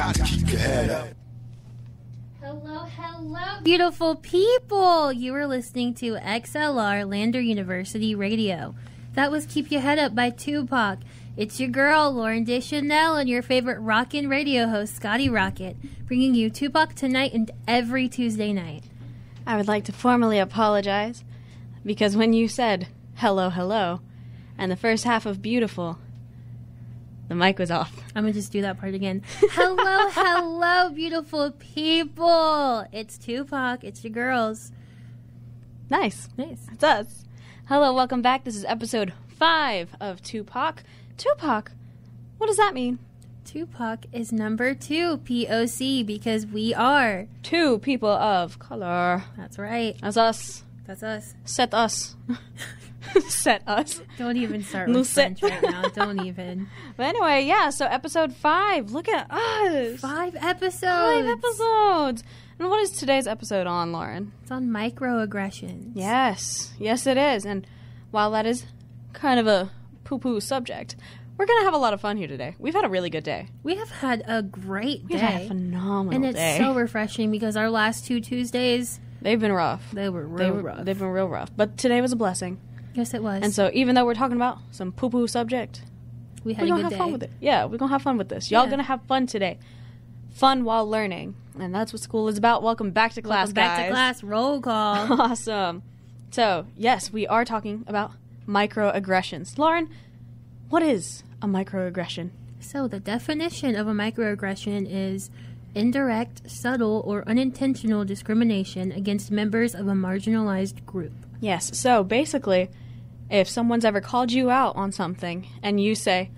got to keep your head up. Hello, beautiful people. You are listening to XLR Lander University Radio. That was Keep Your Head Up by Tupac. It's your girl, Lauren Deschanel, and your favorite rockin' radio host, Scotty Rocket, bringing you Tupac Tonight and every Tuesday night. I would like to formally apologize because when you said hello, hello, and the first half of beautiful, the mic was off. I'm going to just do that part again. Hello, beautiful people. It's Tupac. It's your girls. Nice. It's us. Hello, welcome back. This is episode 5 of Tupac. Tupac? What does that mean? Tupac is number 2, POC, because we are 2 people of color. That's right. That's us. That's us. Set us. Set us. Don't even start with French right now. Don't even. But anyway, yeah, so episode 5. Look at us. 5 episodes. 5 episodes. And what is today's episode on, Lauren? It's on microaggressions. Yes. Yes, it is. And while that is kind of a poo-poo subject, we're going to have a lot of fun here today. We've had a really good day. We have had a great day. We've had a phenomenal day. And it's so refreshing because our last 2 Tuesdays, they've been rough. They were real rough. They've been real rough. But today was a blessing. Yes, it was. And so even though we're talking about some poo-poo subject, we're going to have fun with it. Yeah, we're going to have fun with this. Y'all going to have fun today. Fun while learning. And that's what school is about. Welcome back to class, guys. Welcome back to class. Roll call. Awesome. So, yes, we are talking about microaggressions. Lauren, what is a microaggression? So the definition of a microaggression is indirect, subtle, or unintentional discrimination against members of a marginalized group. Yes, so basically, if someone's ever called you out on something and you say,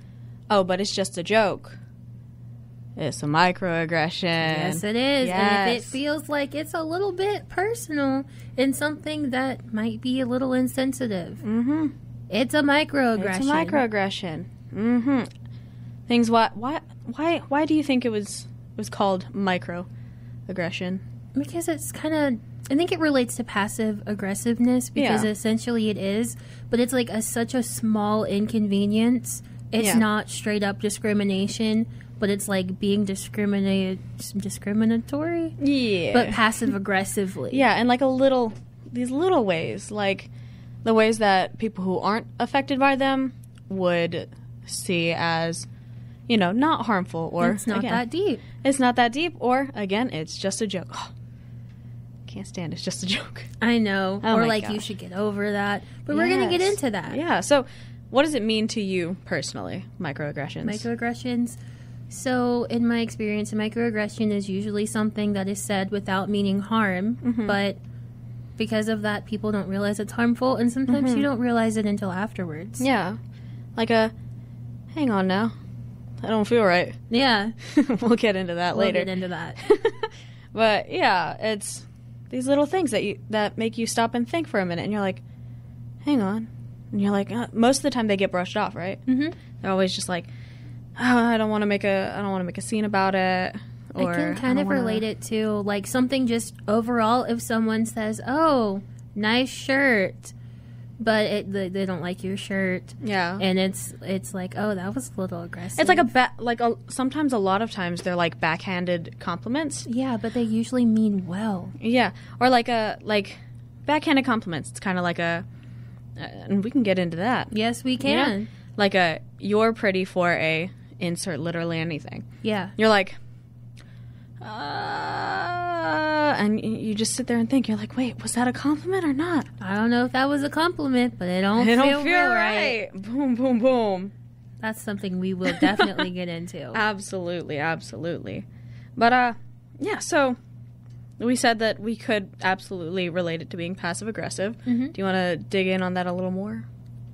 oh, but it's just a joke, it's a microaggression. Yes, it is. Yes. And if it feels like it's a little bit personal and something that might be a little insensitive, it's a microaggression. It's a microaggression. Things, why do you think it was called microaggression? Because it's kind of, I think it relates to passive aggressiveness because essentially it is, but it's like such a small inconvenience. It's not straight up discrimination, but it's like being discriminatory. Yeah. But passive aggressively. Yeah, and like these little ways, like the ways that people who aren't affected by them would see as, not harmful or it's not that deep. It's not that deep, or again, it's just a joke. Oh, can't stand it. It's just a joke. I know. Oh or like gosh. You should get over that. But we're going to get into that. Yeah. So what does it mean to you personally, microaggressions? Microaggressions. So in my experience, a microaggression is usually something that is said without meaning harm, but because of that, people don't realize it's harmful, and sometimes you don't realize it until afterwards. Yeah. Like hang on now. I don't feel right. Yeah. We'll get into that later. We'll get into that. But yeah, it's these little things that make you stop and think for a minute, and you're like, hang on. And you're like, most of the time they get brushed off, right? They're always just like, I don't want to make a scene about it. Or I can kind of relate it to like something just overall. If someone says, "Oh, nice shirt," but they don't like your shirt, and it's like, "Oh, that was a little aggressive." It's like sometimes a lot of times they're like backhanded compliments. Yeah, but they usually mean well. Yeah, or like backhanded compliments. It's kind of like and we can get into that. Yes, we can. Yeah? Like you're pretty for a insert literally anything. Yeah, you're like. And you just sit there and think, you're like, wait, was that a compliment or not? I don't know if that was a compliment, but it don't feel right. Boom, boom, boom. That's something we will definitely get into. Absolutely. But, yeah, so we said that we could absolutely relate it to being passive-aggressive. Do you want to dig in on that a little more?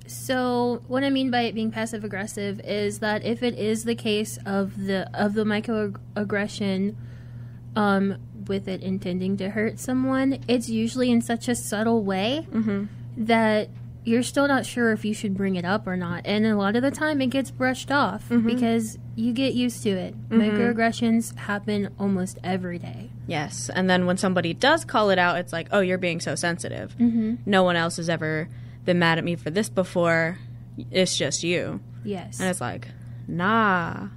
So what I mean by it being passive-aggressive is that if it is the case of the microaggression, with it intending to hurt someone, it's usually in such a subtle way that you're still not sure if you should bring it up or not. And a lot of the time it gets brushed off because you get used to it. Microaggressions happen almost every day. Yes. And then when somebody does call it out, it's like, oh, you're being so sensitive. No one else has ever been mad at me for this before. It's just you. Yes. And it's like, nah.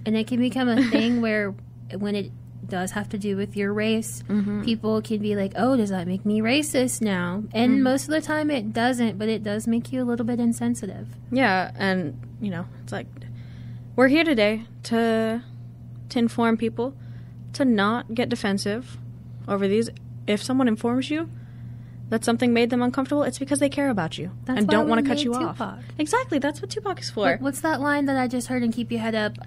And it can become a thing where when it does have to do with your race, people can be like, oh, does that make me racist now? And most of the time it doesn't, but it does make you a little bit insensitive. Yeah, and, you know, it's like, we're here today to inform people to not get defensive over these. If someone informs you that something made them uncomfortable, it's because they care about you and don't want to cut you off. Exactly, that's what Tupac is for. What's that line that I just heard in Keep Your Head Up?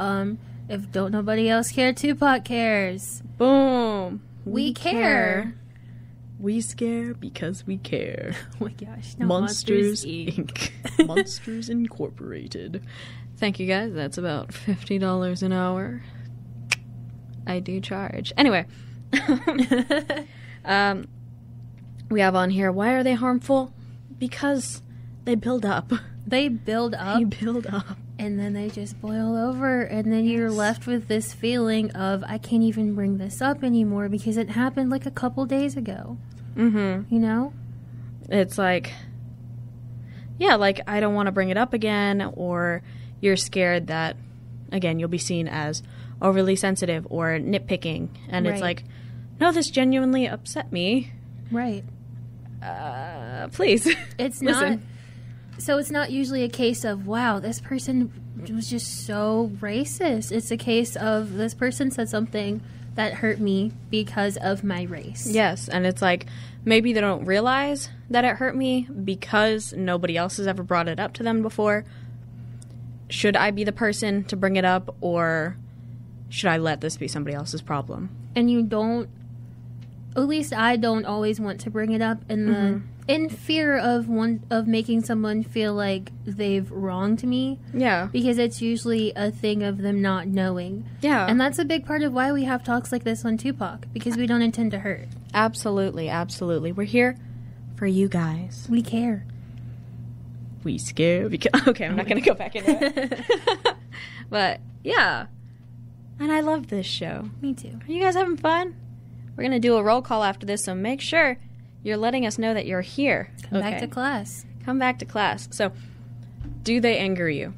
If don't nobody else care, Tupac cares. Boom. We care. We scare because we care. Oh my gosh. No, Monsters Inc. Monsters Incorporated. Thank you guys. That's about $50 an hour. I do charge. Anyway. We have on here, why are they harmful? Because they build up. They build up. They build up. And then they just boil over, and then you're left with this feeling of, I can't even bring this up anymore because it happened like a couple days ago. Mm-hmm. You know? It's like, yeah, like, I don't want to bring it up again, or you're scared that, again, you'll be seen as overly sensitive or nitpicking, and it's like, no, this genuinely upset me. Right. Please. It's not... So it's not usually a case of, wow, this person was just so racist. It's a case of, this person said something that hurt me because of my race. Yes, and it's like, maybe they don't realize that it hurt me because nobody else has ever brought it up to them before. Should I be the person to bring it up, or should I let this be somebody else's problem? And you don't, at least I don't always want to bring it up in fear of making someone feel like they've wronged me. Yeah. Because it's usually a thing of them not knowing. Yeah. And that's a big part of why we have talks like this on Tupac, because we don't intend to hurt. Absolutely, absolutely. We're here for you guys. We care. We scare because... Okay, I'm not going to go back into it. But, yeah. And I love this show. Me too. Are you guys having fun? We're going to do a roll call after this, so make sure you're letting us know that you're here. Come back to class. Come back to class. So, do they anger you?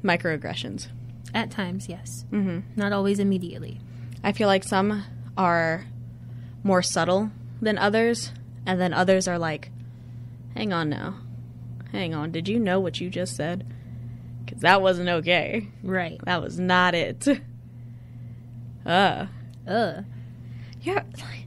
Microaggressions. At times, yes. Mm-hmm. Not always immediately. I feel like some are more subtle than others, and then others are like, hang on now. Hang on. Did you know what you just said? Because that wasn't okay. Right. That was not it. Yeah, like,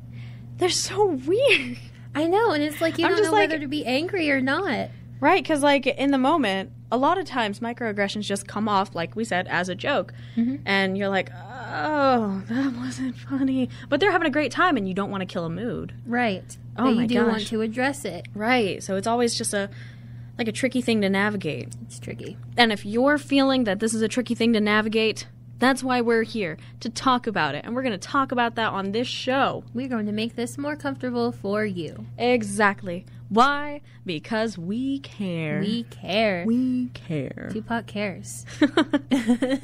they're so weird. I know, and it's like you don't know whether to be angry or not. Right, because, like, in the moment, a lot of times microaggressions just come off, like we said, as a joke. Mm-hmm. And you're like, oh, that wasn't funny. But they're having a great time, and you don't want to kill a mood. Right. Oh, but my you do gosh. want to address it. Right, so it's always just a tricky thing to navigate. It's tricky. And if you're feeling that this is a tricky thing to navigate, that's why we're here, to talk about it. And we're going to talk about that on this show. We're going to make this more comfortable for you. Exactly. Why? Because we care. We care. We care. Tupac cares.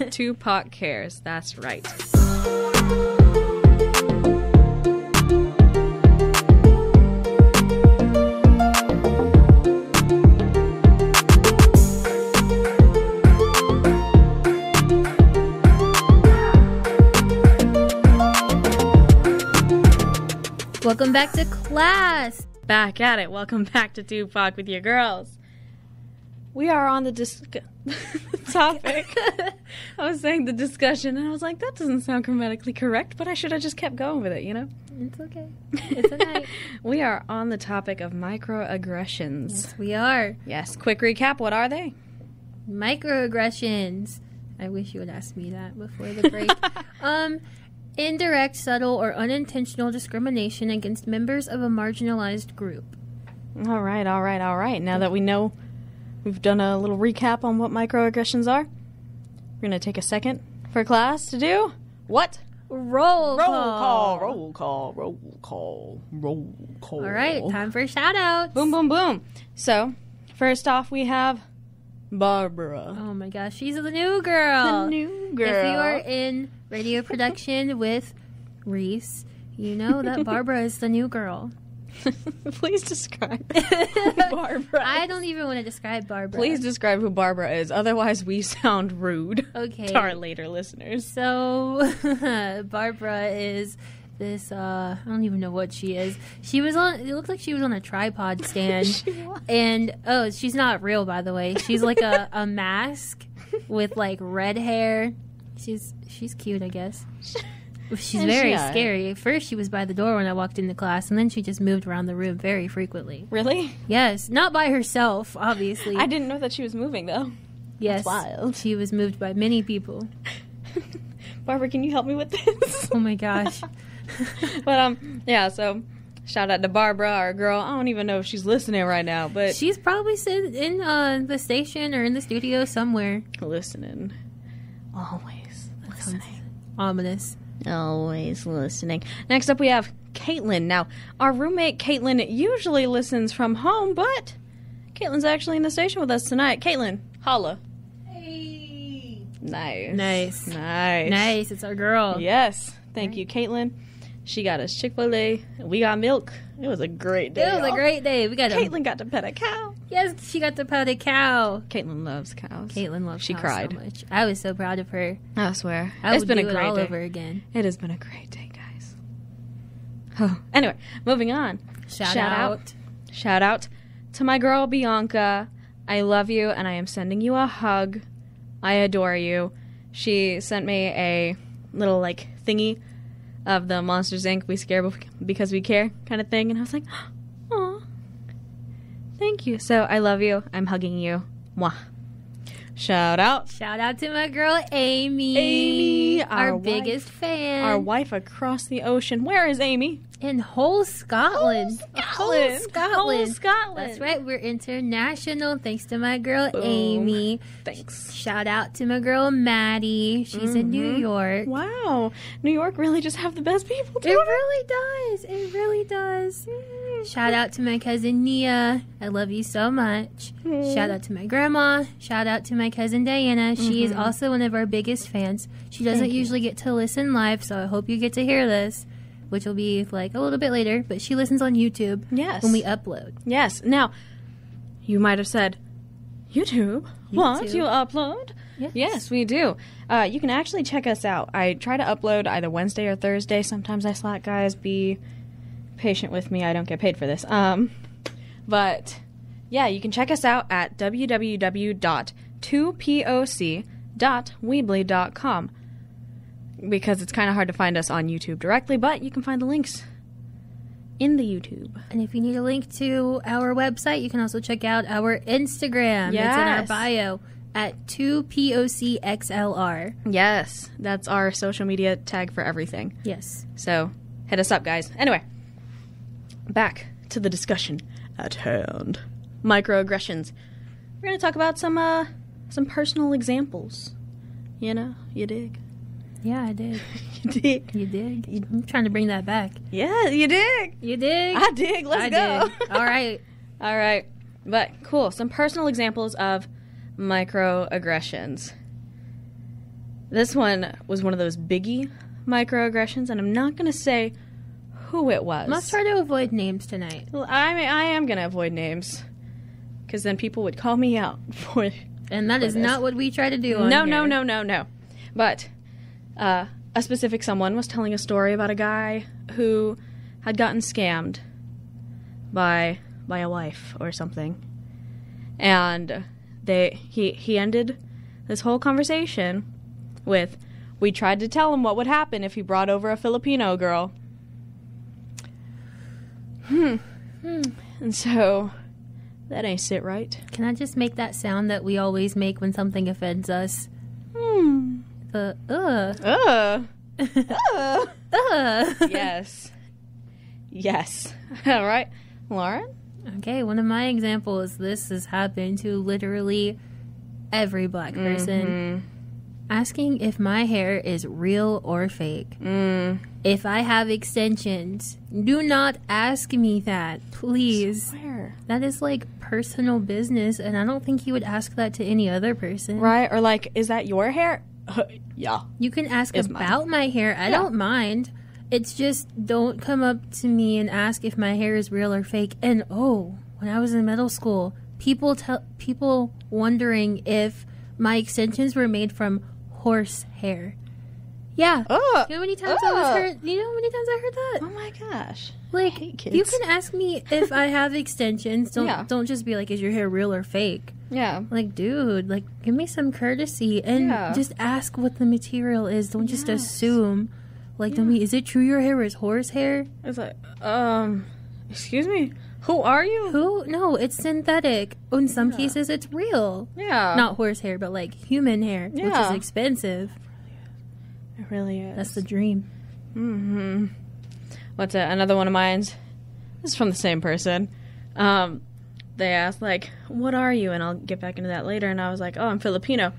Tupac cares. That's right. Welcome back to class. Back at it. Welcome back to Tupac with your girls. We are on the topic. I was saying the discussion, and I was like, that doesn't sound grammatically correct, but I should have just kept going with it, you know? It's okay. It's all right. We are on the topic of microaggressions. Yes, we are. Yes. Quick recap. What are they? Microaggressions. I wish you would ask me that before the break. Indirect, subtle, or unintentional discrimination against members of a marginalized group. All right. Now that we know, we've done a little recap on what microaggressions are, we're going to take a second for class to do what? Roll call. All right, time for shout-outs. Boom, boom, boom. So, first off, we have Barbara. Oh my gosh, she's the new girl. The new girl. If you are in radio production with Reese, you know that Barbara is the new girl. Please describe who Barbara is. I don't even want to describe Barbara. Please describe who Barbara is. Otherwise, we sound rude to our later listeners. So, Barbara is this, I don't even know what she is. It looked like she was on a tripod stand. She was. And, she's not real, by the way. She's like a mask with, like, red hair. She's cute, I guess. She's very scary. At first, she was by the door when I walked into class, and then she just moved around the room very frequently. Really? Yes. Not by herself, obviously. I didn't know that she was moving, though. Yes. That's wild. She was moved by many people. Barbara, can you help me with this? Oh, my gosh. But, yeah, so shout out to Barbara, our girl. I don't even know if she's listening right now, but... She's probably sitting in the station or in the studio somewhere. Listening. Always listening. Ominous. Always listening. Next up, we have Caitlin. Now, our roommate Caitlin usually listens from home, but Caitlin's actually in the station with us tonight. Caitlin, holla. Hey. Nice. Nice. It's our girl. Yes. Thank you, Caitlin. She got us Chick-fil-A, and we got milk. It was a great day. It was a great day. Caitlin got to pet a cow. Yes, she got to pet a cow. Caitlin loves cows. Caitlin loves She cows cried so much. I was so proud of her. I swear. It's been a great all day. Over again. It has been a great day, guys. Oh, anyway, moving on. Shout out. Shout out to my girl Bianca. I love you, and I am sending you a hug. I adore you. She sent me a little, like, thingy of the Monsters, Inc. We Scare Because We Care kind of thing. And I was like, aw, thank you. So I love you. I'm hugging you. Mwah. Shout out. Shout out to my girl, Amy. Amy, our biggest fan. Our wife across the ocean. Where is Amy? In whole Scotland. Whole Scotland. That's right. We're international thanks to my girl, Amy. Thanks. Shout out to my girl, Maddie. She's in New York. Wow. New York really just have the best people. It really does. It really does. Shout out to my cousin, Nia. I love you so much. Shout out to my grandma. Shout out to my cousin, Diana. She is also one of our biggest fans. She doesn't usually get to listen live, so I hope you get to hear this, which will be like a little bit later, but she listens on YouTube when we upload. Yes. Now, you might have said, YouTube? What? You upload? Yes, we do. You can actually check us out. I try to upload either Wednesday or Thursday. Sometimes I slack, guys. Be patient with me. I don't get paid for this. But, yeah, you can check us out at www.2poc.weebly.com. Because it's kind of hard to find us on YouTube directly, but you can find the links in the YouTube. And if you need a link to our website, you can also check out our Instagram. Yes. It's in our bio at 2POCXLR. Yes, that's our social media tag for everything. Yes. So, hit us up, guys. Anyway, back to the discussion at hand. Microaggressions. We're going to talk about some personal examples. You know, you dig? Yeah, I did. You dig? You dig? I'm trying to bring that back. Yeah, you dig? You dig? I dig. Let's go. Dig. All right. All right. But cool. Some personal examples of microaggressions. This one was one of those biggie microaggressions, and I'm not going to say who it was. Let's try to avoid names tonight. Well, I am going to avoid names, because then people would call me out for And that is not what we try to do on No. But a specific someone was telling a story about a guy who had gotten scammed by a wife or something. And he ended this whole conversation with, we tried to tell him what would happen if he brought over a Filipino girl. And so, that ain't sit right. Can I just make that sound that we always make when something offends us? Yes. All right. Lauren? Okay, one of my examples, this has happened to literally every black person. Asking if my hair is real or fake. If I have extensions, do not ask me that, please. I swear. That is like personal business, and I don't think you would ask that to any other person. Right? Or like, is that your hair? Yeah. You can ask about my hair. I don't mind. It's just, don't come up to me and ask if my hair is real or fake. And when I was in middle school, people wondering if my extensions were made from horse hair. Yeah. Oh. You know how many times I heard that? Oh my gosh. Like, you can ask me if I have extensions. Don't just be like, is your hair real or fake? Yeah. Like, dude, like, give me some courtesy and just ask what the material is. Don't just assume. Like, tell me, is it true your hair is horse hair? It's like, excuse me? Who are you? Who? No, it's synthetic. In some cases, it's real. Yeah. Not horse hair, but, like, human hair, which is expensive. It really is. That's the dream. Mm-hmm. What's another one of mine's? This is from the same person. They asked, like, what are you? And I'll get back into that later. And I was like, I'm Filipino.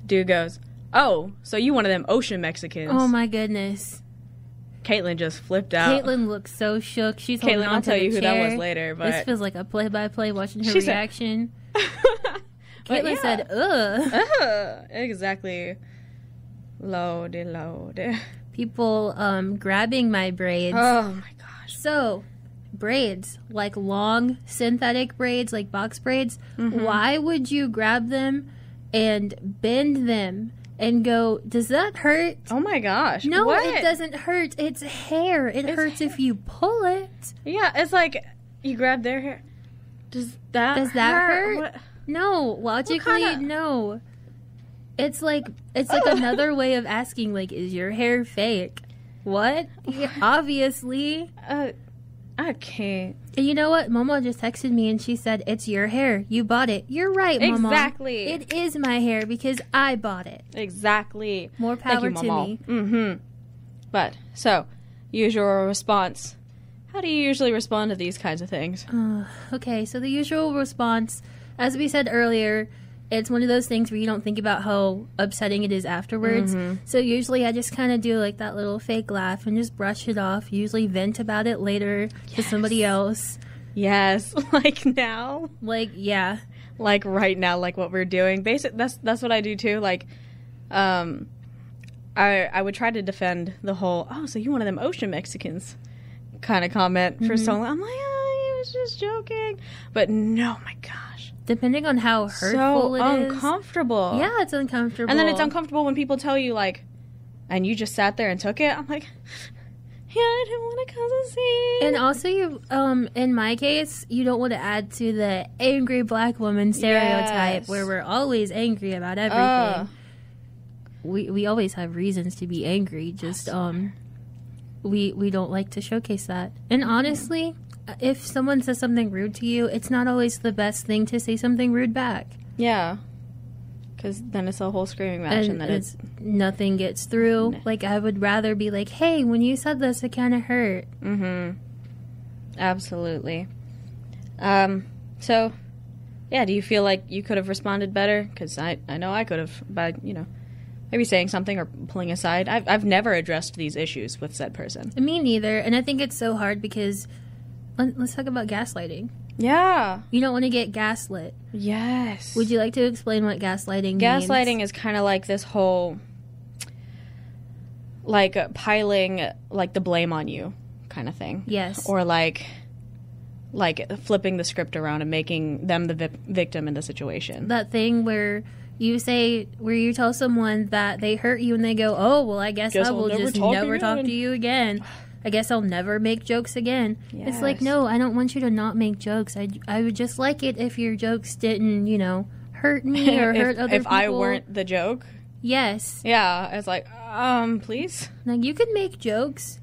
Dude goes, oh, so you one of them ocean Mexicans. Oh, my goodness. Caitlin just flipped out. Caitlin looks so shook. She's holding Caitlin, on I'll to tell the you who chair. that was later. But this feels like a play-by-play watching her She reaction. Caitlin said, ugh. Exactly. Load. People grabbing my braids. Oh, my gosh. So, braids, like long synthetic braids, like box braids, why would you grab them and bend them and go, does that hurt? Oh my gosh. No, what? It doesn't hurt. It's hair. It hurts if you pull it. Yeah, it's like you grab their hair. Does that hurt? What? No, logically, no. It's like another way of asking, like, is your hair fake? What? Yeah, obviously. I can't. And you know what? Momo just texted me and she said, it's your hair. You bought it. You're right, Momo. Exactly. It is my hair because I bought it. Exactly. More power to me. Mm-hmm. But, so, usual response. How do you usually respond to these kinds of things? Okay, so the usual response, as we said earlier, it's one of those things where you don't think about how upsetting it is afterwards. So usually I just kind of do like that little fake laugh and just brush it off. Usually vent about it later to somebody else. Yes, like now. Like, yeah. Like right now, like what we're doing. That's what I do too. Like, I would try to defend the whole, so you one of them ocean Mexicans kind of comment for so long. I'm like, he was just joking. But no, my gosh. Depending on how hurtful it is. Uncomfortable. Yeah, it's uncomfortable. And then it's uncomfortable when people tell you, like, and you just sat there and took it. I'm like, yeah, I didn't want to cause a scene. And also, you, in my case, you don't want to add to the angry black woman stereotype where we're always angry about everything. We always have reasons to be angry. Just, we don't like to showcase that. And honestly, if someone says something rude to you, it's not always the best thing to say something rude back. Yeah. Because then it's a whole screaming match and then it's... Nothing gets through. No. Like, I would rather be like, hey, when you said this, it kind of hurt. Mm-hmm. Absolutely. So, yeah, do you feel like you could have responded better? Because I know I could have by, maybe saying something or pulling aside. I've never addressed these issues with said person. Me neither. And I think it's so hard because... Let's talk about gaslighting. Yeah. You don't want to get gaslit. Yes. Would you like to explain what gaslighting means? Gaslighting is kind of like this whole, like, piling, like, the blame on you kind of thing. Yes. Or, like flipping the script around and making them the victim in the situation. That thing where you tell someone that they hurt you and they go, oh, well, I guess I will just never talk to you again. I guess I'll never make jokes again. Yes. It's like, no, I don't want you to not make jokes. I would just like it if your jokes didn't, hurt me or hurt other people. If I weren't the joke? Yes. Yeah, it's like, please? Now, you can make jokes.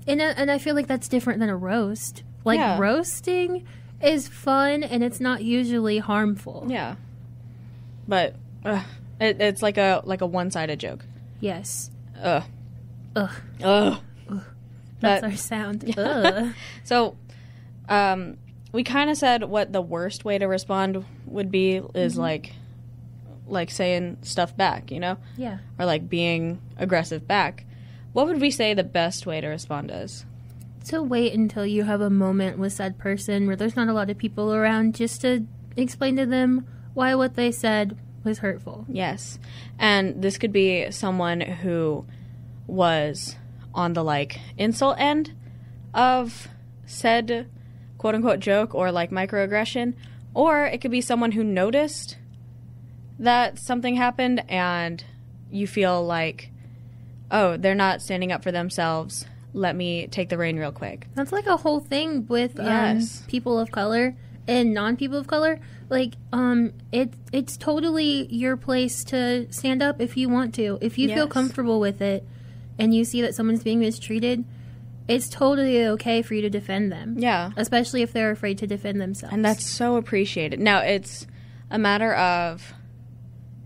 And I feel like that's different than a roast. Like, roasting is fun, and it's not usually harmful. Yeah. But it's like a one-sided joke. Yes. Ugh. That's our sound. Yeah. So, we kind of said what the worst way to respond would be is like saying stuff back, Yeah. Or like being aggressive back. What would we say the best way to respond is? To wait until you have a moment with said person where there's not a lot of people around just to explain to them why what they said was hurtful. Yes. And this could be someone who was on the, like, insult end of said quote-unquote joke or, like, microaggression. Or it could be someone who noticed that something happened and you feel like, oh, they're not standing up for themselves. Let me take the reign real quick. That's like a whole thing with people of color and non-people of color. Like, it's totally your place to stand up if you want to. If you feel comfortable with it and you see that someone's being mistreated, it's totally okay for you to defend them. Yeah. Especially if they're afraid to defend themselves. And that's so appreciated. Now, it's a matter of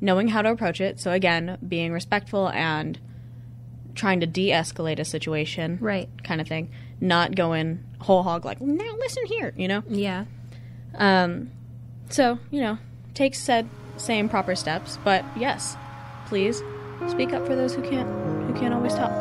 knowing how to approach it. So, again, being respectful and trying to de-escalate a situation. Right. Kind of thing. Not going whole hog like, now listen here, you know? Yeah. So, you know, take said same proper steps. But, yes, please speak up for those who can't always talk.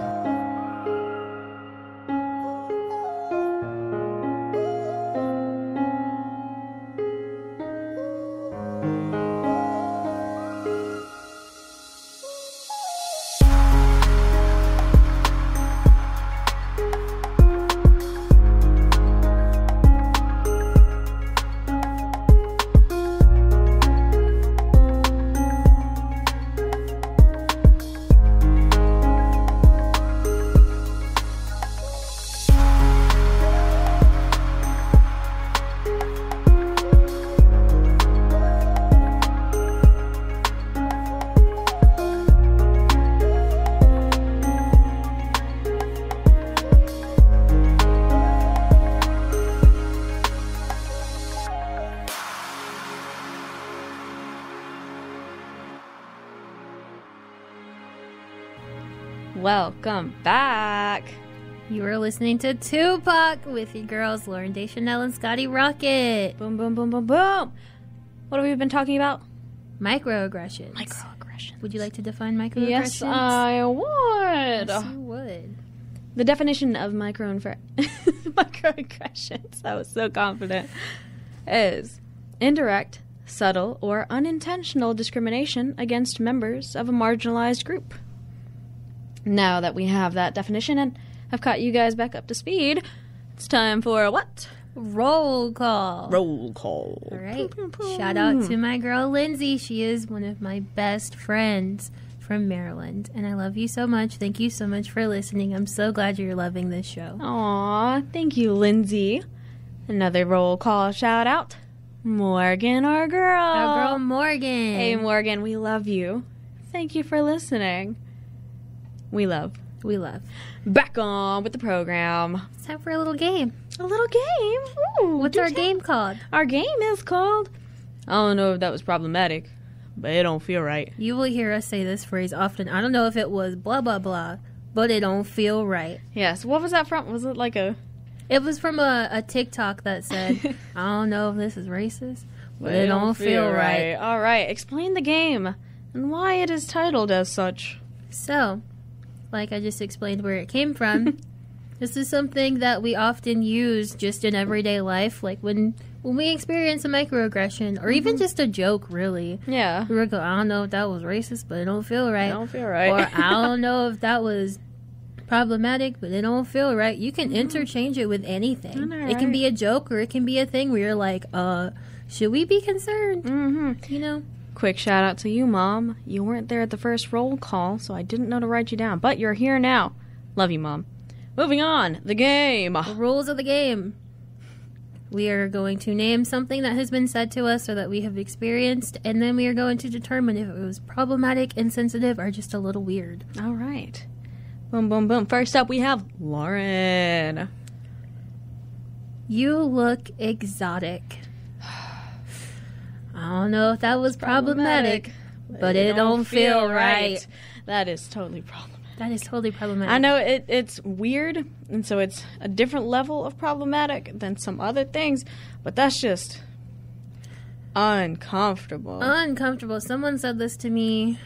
Welcome back. You are listening to Tupac with your girls, Lauren Deschanel and Scotty Rocket. Boom, boom, boom, boom, boom. What have we been talking about? Microaggressions. Microaggressions. Would you like to define microaggressions? Yes, I would. Yes, you would. The definition of microaggressions, I was so confident, is indirect, subtle, or unintentional discrimination against members of a marginalized group. Now that we have that definition and have caught you guys back up to speed, it's time for what? Roll call. Roll call. All right. Shout out to my girl, Lindsay. She is one of my best friends from Maryland. And I love you so much. Thank you so much for listening. I'm so glad you're loving this show. Aw, thank you, Lindsay. Another roll call shout out. Morgan, our girl. Our girl, Morgan. Hey, Morgan, we love you. Thank you for listening. We love. Back on with the program. It's time for a little game. A little game? Ooh, what's our game called? Our game is called... I don't know if that was problematic, but it don't feel right. You will hear us say this phrase often. I don't know if it was blah, blah, blah, but it don't feel right. Yes. What was that from? Was it like a... It was from a TikTok that said, I don't know if this is racist, but it don't feel right. All right. Explain the game and why it is titled as such. So... like I just explained where it came from, this is something that we often use just in everyday life, like when we experience a microaggression, or even just a joke, really. Yeah. We would go, I don't know if that was racist, but it don't feel right. It don't feel right. Or I don't know if that was problematic, but it don't feel right. You can interchange it with anything. Right. It can be a joke, or it can be a thing where you're like, should we be concerned? Mm-hmm. You know? Quick shout out to you, Mom. You weren't there at the first roll call, so I didn't know to write you down. But you're here now. Love you, Mom. Moving on. The game. The rules of the game. We are going to name something that has been said to us or that we have experienced, and then we are going to determine if it was problematic, insensitive, or just a little weird. All right. Boom, boom, boom. First up, we have Lauren. You look exotic. I don't know if that was problematic, but it don't feel right. That is totally problematic. That is totally problematic. I know it's weird, and so it's a different level of problematic than some other things, but that's just uncomfortable. Uncomfortable. Someone said this to me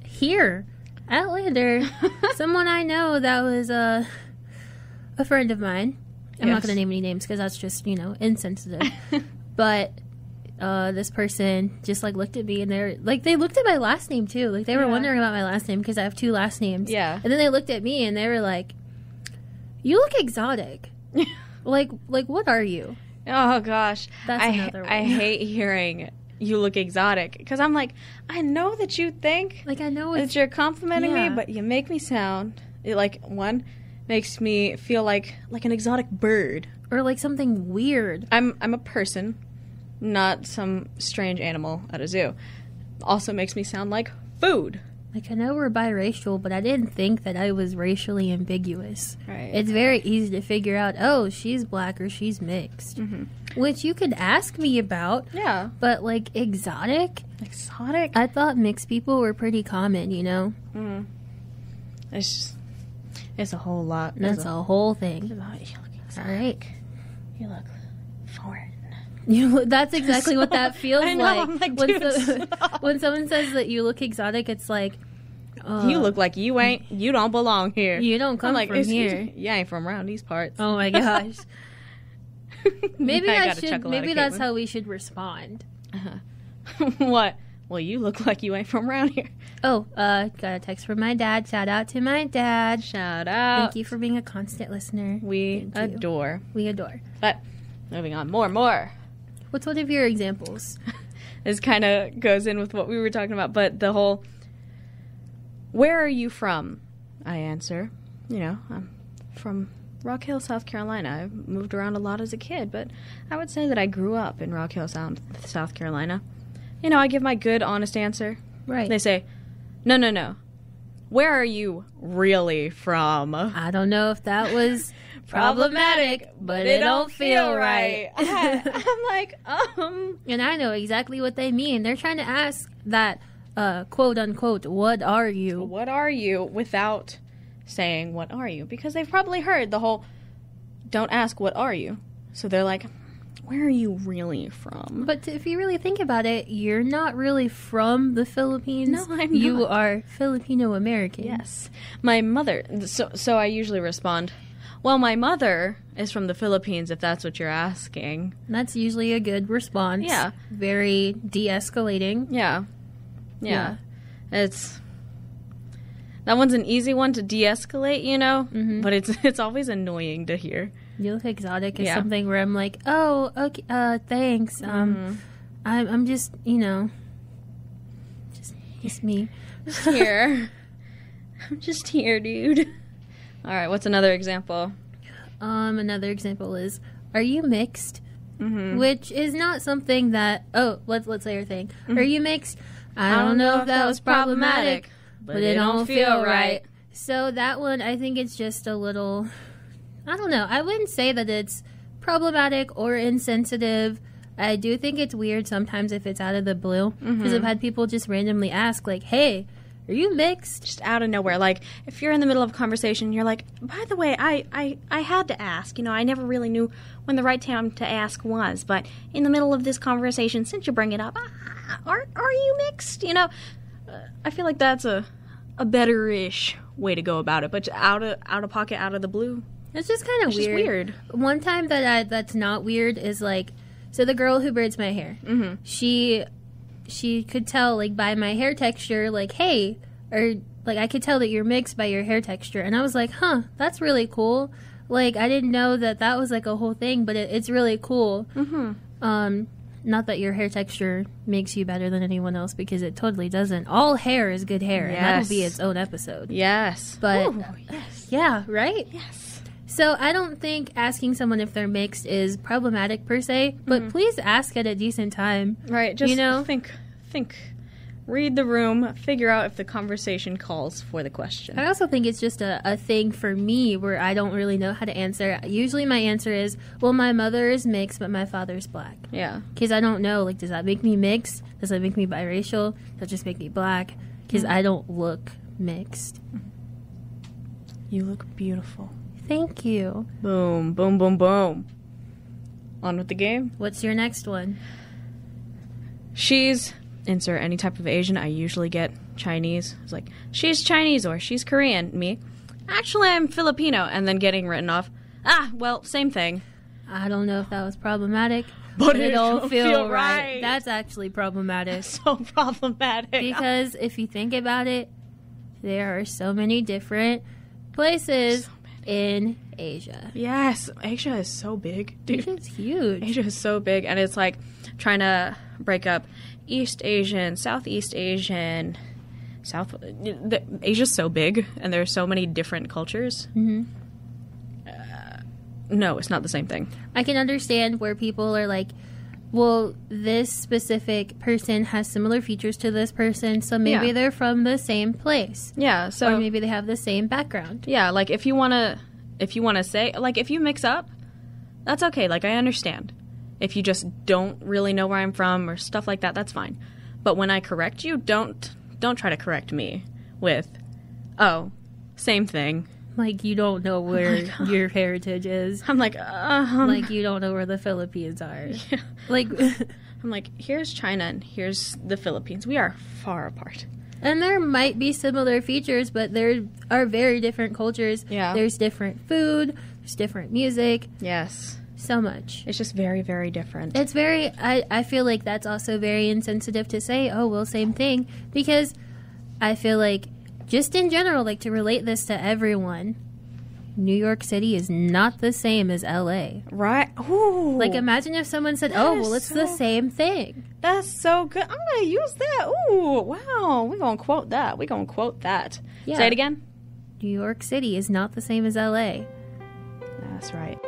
here at Lander. Someone I know that was a friend of mine. I'm not going to name any names because that's just, insensitive. But this person just like looked at me and they looked at my last name too. Like they were wondering about my last name because I have 2 last names. Yeah. And then they looked at me and they were like, "You look exotic." like what are you? Oh gosh. That's another one. I hate hearing you look exotic because I'm like, I know that you think like I know that you're complimenting me, but you make me sound one makes me feel like an exotic bird or like something weird. I'm a person, not some strange animal at a zoo. Also makes me sound like food. Like, I know we're biracial, but I didn't think that I was racially ambiguous. Right. It's very easy to figure out, oh, she's black or she's mixed. Which you could ask me about. Yeah. But, like, exotic? Exotic? I thought mixed people were pretty common, you know? It's a whole lot. That's a whole thing. You look exotic. All right. You look foreign. That's exactly what that feels I know, like. I'm like, dude, when someone says that you look exotic, it's like, you look like you don't belong here. You don't come from here. You ain't from around these parts. Oh my gosh. Maybe maybe that's how we should respond. What? Well, you look like you ain't from around here. Oh, got a text from my dad. Shout out to my dad. Shout out. Thank you for being a constant listener. We adore. We adore. But moving on, more. What's one of your examples? This kind of goes in with what we were talking about, but the whole, where are you from? I answer, I'm from Rock Hill, South Carolina. I moved around a lot as a kid, but I would say that I grew up in Rock Hill, South Carolina. I give my good, honest answer. Right. They say, no. Where are you really from? I don't know if that was problematic, but it don't feel right. I'm like, And I know exactly what they mean. They're trying to ask that, quote unquote, what are you? What are you? Without saying, what are you? Because they've probably heard the whole, don't ask, what are you? So they're like, where are you really from? But if you really think about it, you're not really from the Philippines. No, I'm not. You are Filipino-American. Yes. My mother, so I usually respond, well, my mother is from the Philippines, if that's what you're asking. That's usually a good response. Yeah. Very de-escalating. Yeah. That one's an easy one to de-escalate, but it's always annoying to hear. You look exotic is something where I'm like, oh, okay, thanks. I'm just, just me. Just here. I'm just here, dude. All right, what's another example? Another example is, are you mixed? Which is not something that, let's say your thing. Are you mixed? I don't know if that was problematic, but it don't feel right. So that one, I think it's just a little, I don't know. I wouldn't say that it's problematic or insensitive. I do think it's weird sometimes if it's out of the blue. Because I've had people just randomly ask, like, hey, are you mixed? Just out of nowhere. Like, if you're in the middle of a conversation, you're like, by the way, I had to ask. I never really knew when the right time to ask was. But in the middle of this conversation, since you bring it up, are you mixed? I feel like that's a better-ish way to go about it. But out of pocket, out of the blue. It's just kind of weird. One time that's not weird is like, so the girl who braids my hair, she could tell like by my hair texture, like, hey, or like I could tell that you're mixed by your hair texture, and I was like, huh, that's really cool. Like I didn't know that was like a whole thing, but it's really cool. Not that your hair texture makes you better than anyone else, because it totally doesn't. All hair is good hair, and that'll be its own episode. Yes, but ooh, yes, yeah, right, yes. So I don't think asking someone if they're mixed is problematic per se, but please ask at a decent time. Right, just think, read the room, figure out if the conversation calls for the question. I also think it's just a thing for me where I don't really know how to answer. Usually my answer is, well, my mother is mixed, but my father's black. Yeah. Because I don't know, like, does that make me mixed? Does that make me biracial? Does that just make me black? Because I don't look mixed. You look beautiful. Thank you. Boom, boom, boom, boom. On with the game. What's your next one? She's, insert any type of Asian. I usually get Chinese. It's like, she's Chinese or she's Korean. Me, actually, I'm Filipino. And then getting written off. Well, same thing. I don't know if that was problematic. but it don't feel right. That's actually problematic. So problematic. Because if you think about it, there are so many different places in Asia. Yes, Asia is so big, dude. Asia's huge. Asia is so big, and it's like trying to break up East Asian, Southeast Asian, Asia's so big, and there are so many different cultures. Mm-hmm. No, it's not the same thing. I can understand where people are like, well, this specific person has similar features to this person, so maybe they're from the same place. Yeah, so or maybe they have the same background. Yeah, like if you wanna say, like, if you mix up, that's okay. Like, I understand. If you just don't really know where I'm from or stuff like that, that's fine. But when I correct you, don't try to correct me with, oh, same thing. Like, you don't know where your heritage is. I'm like, like, you don't know where the Philippines are. Yeah. Like, I'm like, here's China and here's the Philippines. We are far apart. And there might be similar features, but there are very different cultures. Yeah. There's different food. There's different music. Yes. So much. It's just very, very different. It's very, I feel like that's also very insensitive to say, oh, well, same thing. Because I feel like, just in general, like, to relate this to everyone, New York City is not the same as LA. Right. Ooh. Like, imagine if someone said, oh, well, it's the same thing. That's so good. I'm going to use that. Ooh, wow. We're going to quote that. We're going to quote that. Yeah. Say it again. New York City is not the same as LA. That's right.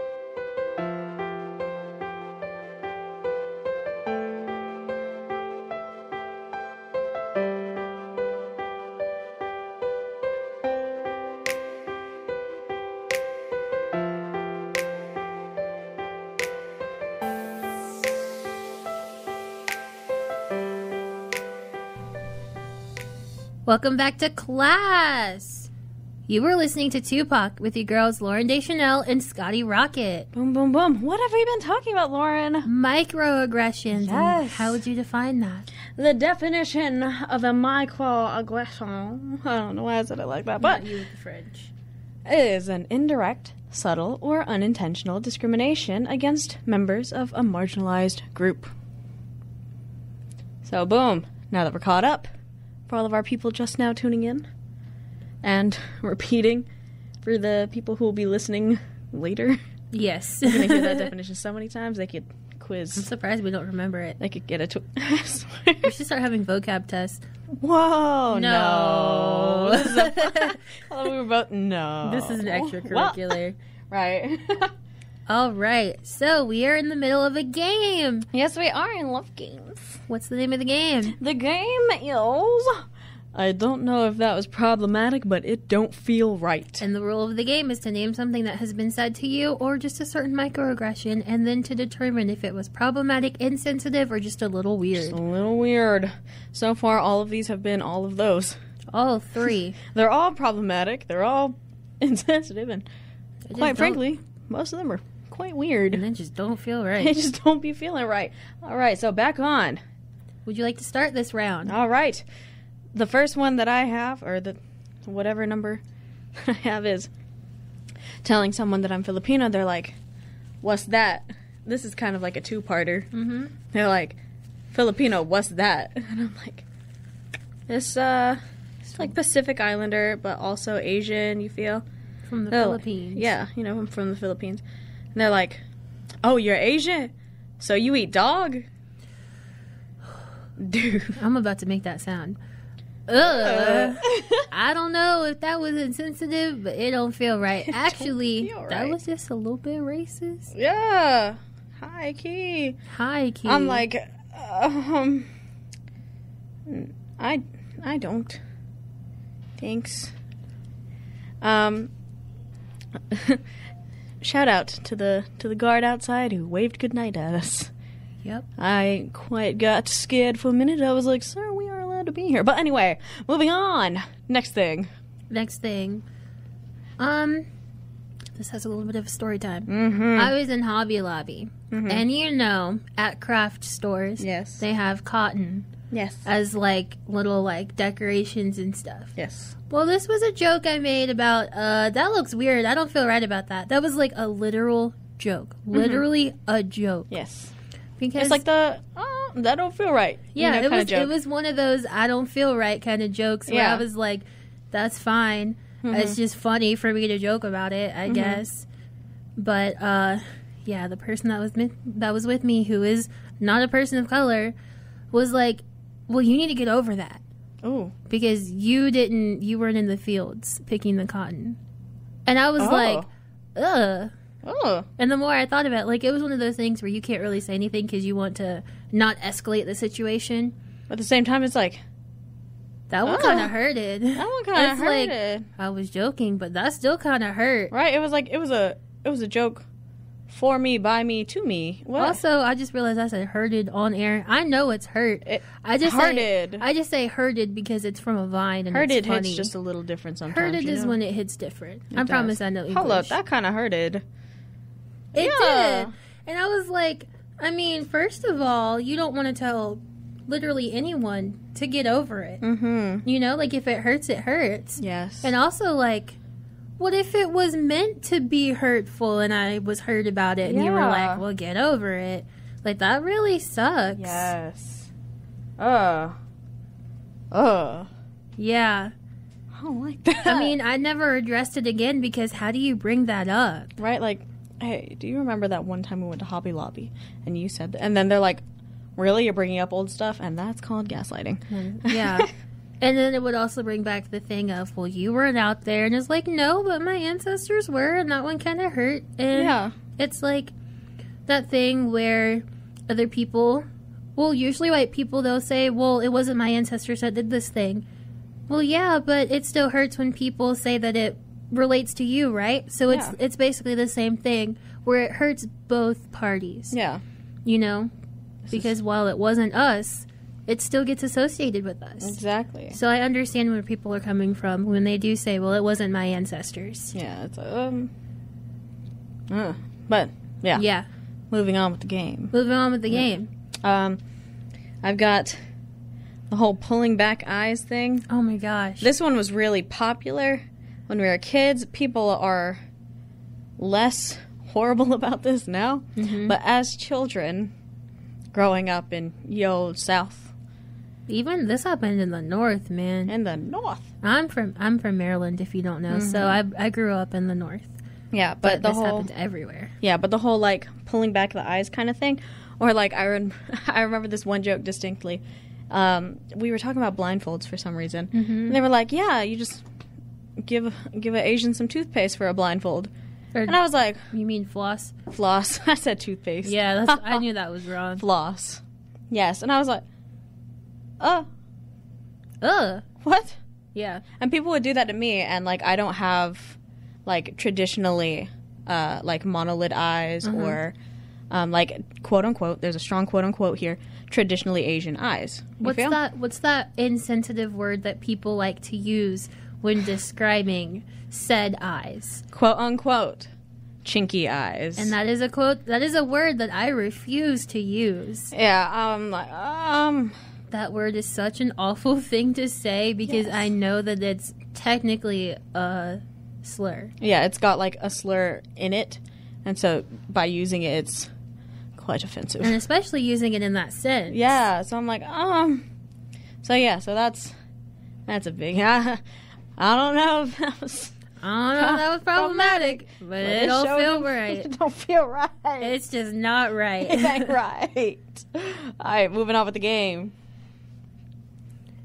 Welcome back to class. You were listening to Tupac with your girls Lauren Deschanel and Scotty Rocket. Boom, boom, boom. What have we been talking about, Lauren? Microaggressions. Yes. And how would you define that? The definition of a microaggression. I don't know why I said it like that, but Not you with the French. It is an indirect, subtle, or unintentional discrimination against members of a marginalized group. So, boom. Now that we're caught up, for all of our people just now tuning in and repeating for the people who will be listening later. Yes. They're going to hear that definition so many times they could quiz. I'm surprised we don't remember it. They could get a I swear. We should start having vocab tests. Whoa, No. This is I thought we were both, no. This is an extracurricular. Right. All right. So we are in the middle of a game. Yes, we are in love games. What's the name of the game? The game is... I don't know if that was problematic, but it don't feel right. And the rule of the game is to name something that has been said to you or just a certain microaggression, and then to determine if it was problematic, insensitive, or just a little weird. Just a little weird. So far, all of these have been all of those. All three. They're all problematic. They're all insensitive, and quite frankly, most of them are quite weird. And then just don't feel right. They just don't be feeling right. All right, so back on. Would you like to start this round? All right. The first one that I have, or the whatever number I have, is telling someone that I'm Filipino. They're like, what's that? This is kind of like a two-parter. Mm-hmm. They're like, Filipino, what's that? And I'm like, it's like Pacific Islander, but also Asian, you feel? From the They're Philippines. Like, yeah, you know, I'm from the Philippines. And they're like, oh, you're Asian? So you eat dog? Dude. I'm about to make that sound. Ugh. I don't know if that was insensitive, but it don't feel right. Actually, feel right. That was just a little bit racist. Yeah. High key. High key. I'm like, I don't. Thanks. Shout out to the guard outside who waved goodnight at us. Yep. I quite got scared for a minute. I was like, sir, we are allowed to be here. But anyway, moving on. Next thing. This has a little bit of a story time. Mm-hmm. I was in Hobby Lobby. Mm-hmm. And you know, at craft stores, Yes. they have cotton Yes. as like little like decorations and stuff. Yes. Well, this was a joke I made about, that looks weird. I don't feel right about that. That was like a literal joke. Literally a joke. Yes. Because it's like that don't feel right. Yeah, kind of joke. It was one of those I don't feel right kind of jokes where I was like, that's fine. It's just funny for me to joke about it, I guess. But yeah, the person that was with me, who is not a person of color, was like, well, you need to get over that. Oh. Because you weren't in the fields picking the cotton. And I was like, ugh. Oh. And the more I thought about it, like, it was one of those things where you can't really say anything because you want to not escalate the situation. But at the same time, it's like, that one kind of hurted. That one kind of hurted. Like, I was joking, but that still kind of hurt. Right? It was like, it was a joke for me, by me, to me. What? Also, I just realized I said hurted on air. I know it's hurt. I just say hurted because it's from a Vine and hurted it's funny. hits just a little different sometimes. Hurted is when it hits different. I promise I know English. Hold up, that kind of hurted. It did. And I was like, I mean, first of all, you don't want to tell literally anyone to get over it. Mm-hmm. You know, like, if it hurts, it hurts. Yes. And also, like, what if it was meant to be hurtful and I was hurt about it and you were like, well, get over it. Like, that really sucks. Yes. Yeah. I don't like that. I mean, I never addressed it again because how do you bring that up? Right? Like, hey, do you remember that one time we went to Hobby Lobby and you said that? And then they're like, really? You're bringing up old stuff? And that's called gaslighting. Yeah. And then it would also bring back the thing of, well, you weren't out there. And it's like, no, but my ancestors were, and that one kind of hurt. And it's like that thing where other people, well, usually white people, they'll say, well, it wasn't my ancestors that did this thing. Well, yeah, but it still hurts when people say that it relates to you, right? So it's basically the same thing where it hurts both parties. Yeah. You know? Because while it wasn't us, it still gets associated with us. Exactly. So I understand where people are coming from when they do say, well, it wasn't my ancestors. Yeah, it's but, yeah. Yeah. Moving on with the game. I've got the whole pulling back eyes thing. Oh, my gosh. This one was really popular when we were kids. People are less horrible about this now. Mm-hmm. But as children, growing up in South, even this happened in the North, man. In the North. I'm from Maryland, if you don't know. Mm-hmm. So I grew up in the North. Yeah, but this happens everywhere. Yeah, but the whole, like, pulling back the eyes kind of thing. Or, like, I remember this one joke distinctly. We were talking about blindfolds for some reason. Mm-hmm. And they were like, yeah, you just give an Asian some toothpaste for a blindfold. And I was like... You mean floss? Floss. I said toothpaste. Yeah, I knew that was wrong. Floss. Yes, and I was like... What? Yeah. And people would do that to me, and, like, I don't have, like, traditionally, like, monolid eyes or, like, quote-unquote, there's a strong quote-unquote here, traditionally Asian eyes. What's that insensitive word that people like to use when describing said eyes? Quote-unquote, chinky eyes. And that is a word that I refuse to use. Yeah, that word is such an awful thing to say because I know that it's technically a slur. Yeah, it's got like a slur in it, and so by using it, it's quite offensive. And especially using it in that sense. Yeah, so I'm like, So that's a big... I don't know if that was... that was problematic, but it don't feel right. It don't feel right. It's just not right. It ain't right. All right, moving on with the game.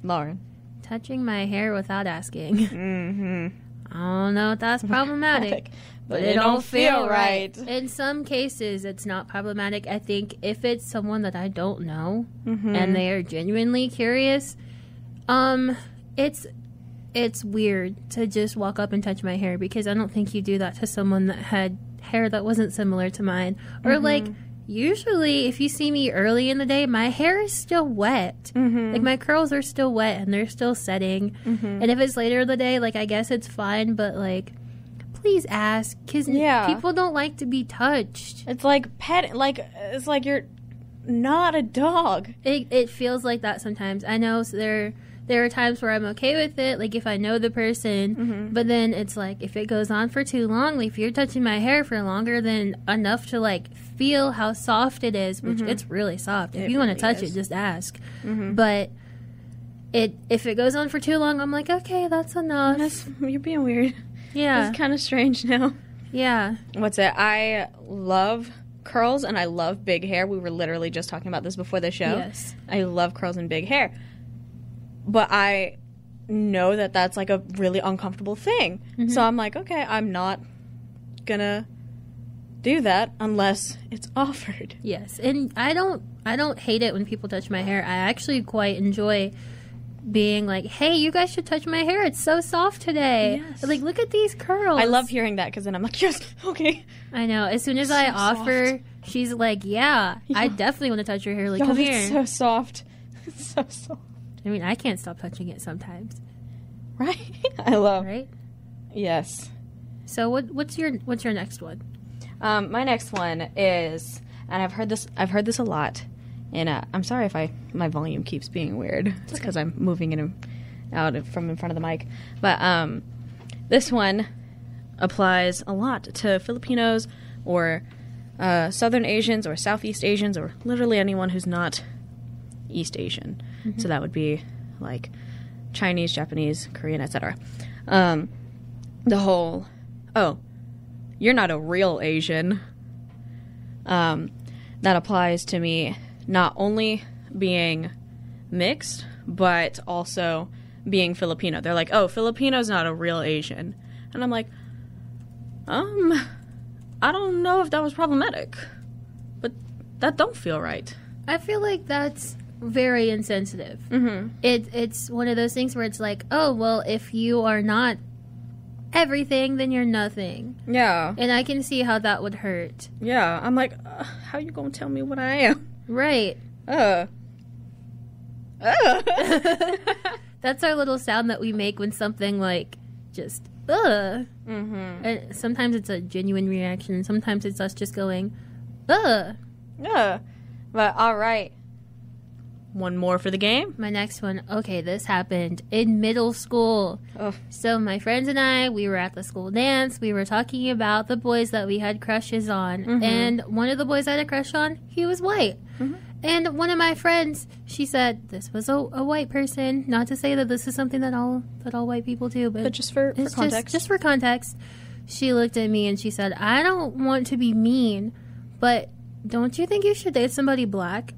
Lauren. Touching my hair without asking. Mm-hmm. I don't know if that's problematic, but it don't feel right. In some cases, it's not problematic. I think if it's someone that I don't know and they are genuinely curious, it's weird to just walk up and touch my hair because I don't think you do that to someone that had hair that wasn't similar to mine. Or like, usually if you see me early in the day, my hair is still wet. Like my curls are still wet and they're still setting. And if it's later in the day, like I guess it's fine, but like, please ask because people don't like to be touched. It's like it's like you're not a dog. It feels like that sometimes. I know there there are times where I'm okay with it, like if I know the person, but then it's like if it goes on for too long, like if you're touching my hair for longer than enough to like feel how soft it is, which it's really soft. If you want to touch it, just ask. But if it goes on for too long, I'm like, okay, that's enough. You're being weird. Yeah. It's kind of strange now. Yeah. What's it? I love curls and I love big hair. We were literally just talking about this before the show. Yes. I love curls and big hair. But I know that that's like a really uncomfortable thing. So I'm like, okay, I'm not gonna do that unless it's offered. Yes. And I don't hate it when people touch my hair. I actually quite enjoy being like, hey, you guys should touch my hair. It's so soft today. Yes. Like, look at these curls. I love hearing that because then I'm like, yes, okay. I know. As soon as I offer, she's like, yeah, I definitely want to touch your hair. Like, come here. It's so soft. It's so soft. I mean, I can't stop touching it sometimes. Right? I love. Right? Yes. So what's your next one? My next one is, and I've heard this a lot, and I'm sorry if my volume keeps being weird. It's because I'm moving in out from in front of the mic. But this one applies a lot to Filipinos or Southern Asians or Southeast Asians or literally anyone who's not East Asian. So that would be like Chinese, Japanese, Korean, etc. The whole, oh, you're not a real Asian. That applies to me not only being mixed, but also being Filipino. They're like, oh, Filipino's not a real Asian. And I'm like, I don't know if that was problematic, but that don't feel right. I feel like that's very insensitive. It's one of those things where it's like, oh, well, if you are not everything, then you're nothing. Yeah. And I can see how that would hurt. Yeah. I'm like, how you gonna tell me what I am? Right. That's our little sound that we make when something like just and sometimes it's a genuine reaction and sometimes it's us just going Yeah. But all right. One more for the game. My next one. Okay, this happened in middle school. Oh. So my friends and I, we were at the school dance. We were talking about the boys that we had crushes on. And one of the boys I had a crush on, he was white. And one of my friends, she said, this was a white person. Not to say that this is something that all white people do, but just for context. Just for context. She looked at me and she said, I don't want to be mean, but don't you think you should date somebody black?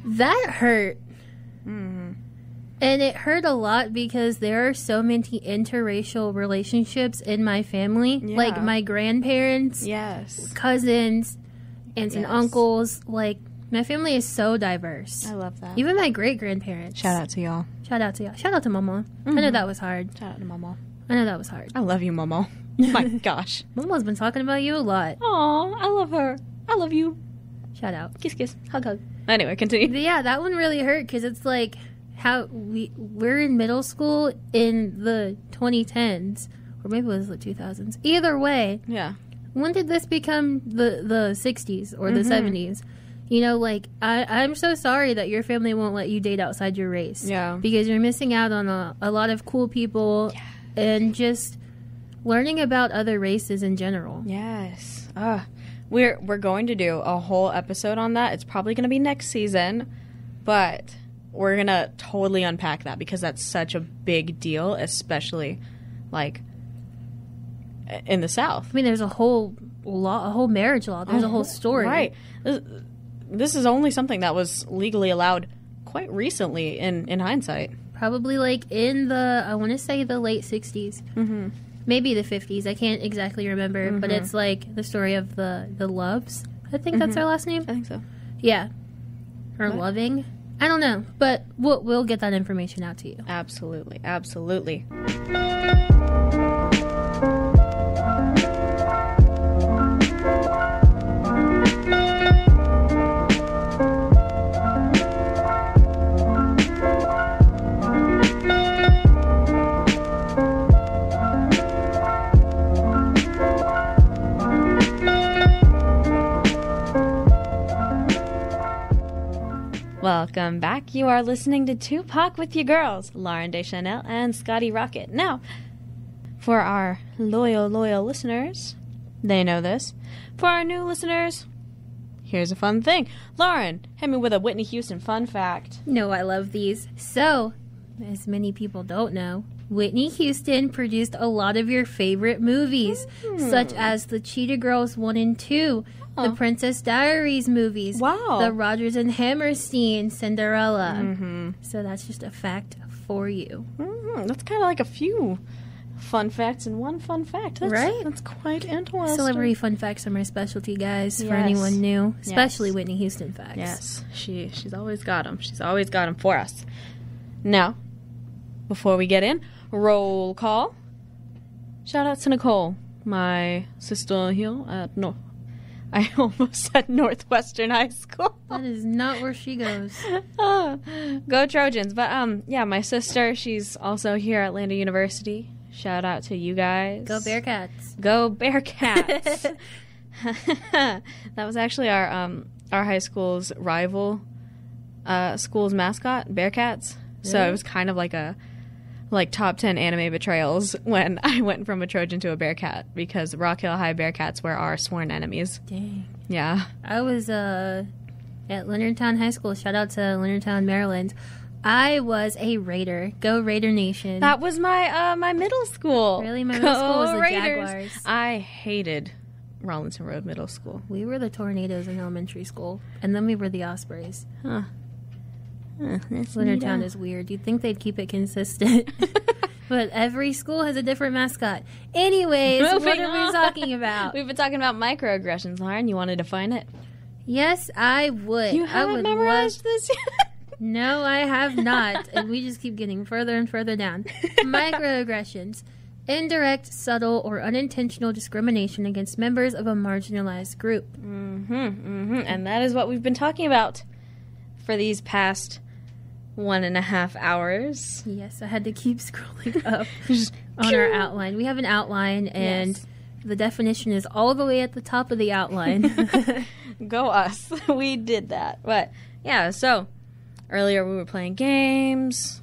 That hurt. And it hurt a lot because there are so many interracial relationships in my family. Yeah. Like my grandparents, cousins, aunts and uncles. Like, my family is so diverse. I love that. Even my great-grandparents. Shout out to y'all. Shout out to y'all. Shout out to Mama. I know that was hard. Shout out to Momo. I know that was hard. I love you, Momo. My gosh. Mama's been talking about you a lot. Aw, I love her. I love you. Shout out. Kiss, kiss. Hug, hug. Anyway, continue. But yeah, that one really hurt because it's like how we're in middle school in the 2010s, or maybe it was the 2000s. Either way, Yeah. when did this become the 60s or the 70s? You know, like, I'm so sorry that your family won't let you date outside your race. Yeah. Because you're missing out on a lot of cool people and just learning about other races in general. Yes. We're going to do a whole episode on that. It's probably going to be next season, but we're going to totally unpack that because that's such a big deal, especially, like, in the South. I mean, there's a whole marriage law. There's a whole story. Right. This is only something that was legally allowed quite recently in hindsight. Probably like in the, I want to say the late 60s. Maybe the 50s. I can't exactly remember. But it's like the story of the Loves. I think that's their last name. I think so. Yeah. Or Loving. I don't know. But we'll get that information out to you. Absolutely. Absolutely. Well, Welcome back. You are listening to Tupac with your girls, Lauren Deschanel and Scotty Rocket. Now, for our loyal listeners, they know this. For our new listeners, here's a fun thing. Lauren, hit me with a Whitney Houston fun fact. No, I love these. So, as many people don't know, Whitney Houston produced a lot of your favorite movies, such as the Cheetah Girls 1 and 2, the Princess Diaries movies, the Rodgers and Hammerstein Cinderella. So that's just a fact for you. That's kind of like a few fun facts in one fun fact. Right? That's quite interesting. Celebrity fun facts are my specialty, guys, for anyone new, especially Whitney Houston facts. Yes, she's always got them. She's always got them for us. Now, before we get in, roll call. Shout out to Nicole, my sister here at I almost said Northwestern High School. That is not where she goes. Go Trojans. But yeah, my sister, she's also here at Atlanta University. Shout out to you guys. Go Bearcats. Go Bearcats. That was actually our high school's rival school's mascot, Bearcats. So it was kind of like a top 10 anime betrayals when I went from a Trojan to a Bearcat, because Rock Hill High Bearcats were our sworn enemies. Dang. Yeah. I was at Leonardtown High School. Shout out to Leonardtown, Maryland. I was a Raider. Go Raider Nation. That was my my middle school. Really? My middle school was the Raiders. Jaguars. I hated Rollinson Road Middle School. We were the Tornadoes in elementary school, and then we were the Ospreys. Huh. Leonardtown is weird. You'd think they'd keep it consistent. But every school has a different mascot. Anyways, what are we talking about? We've been talking about microaggressions, Lauren. You want to define it? Yes, I would. You haven't memorized this yet? No, I have not. And we just keep getting further and further down. Microaggressions. Indirect, subtle, or unintentional discrimination against members of a marginalized group. And that is what we've been talking about for these past 1.5 hours. Yes, I had to keep scrolling up on our outline. We have an outline, and the definition is all the way at the top of the outline. Go us. We did that. But, yeah, so earlier we were playing games,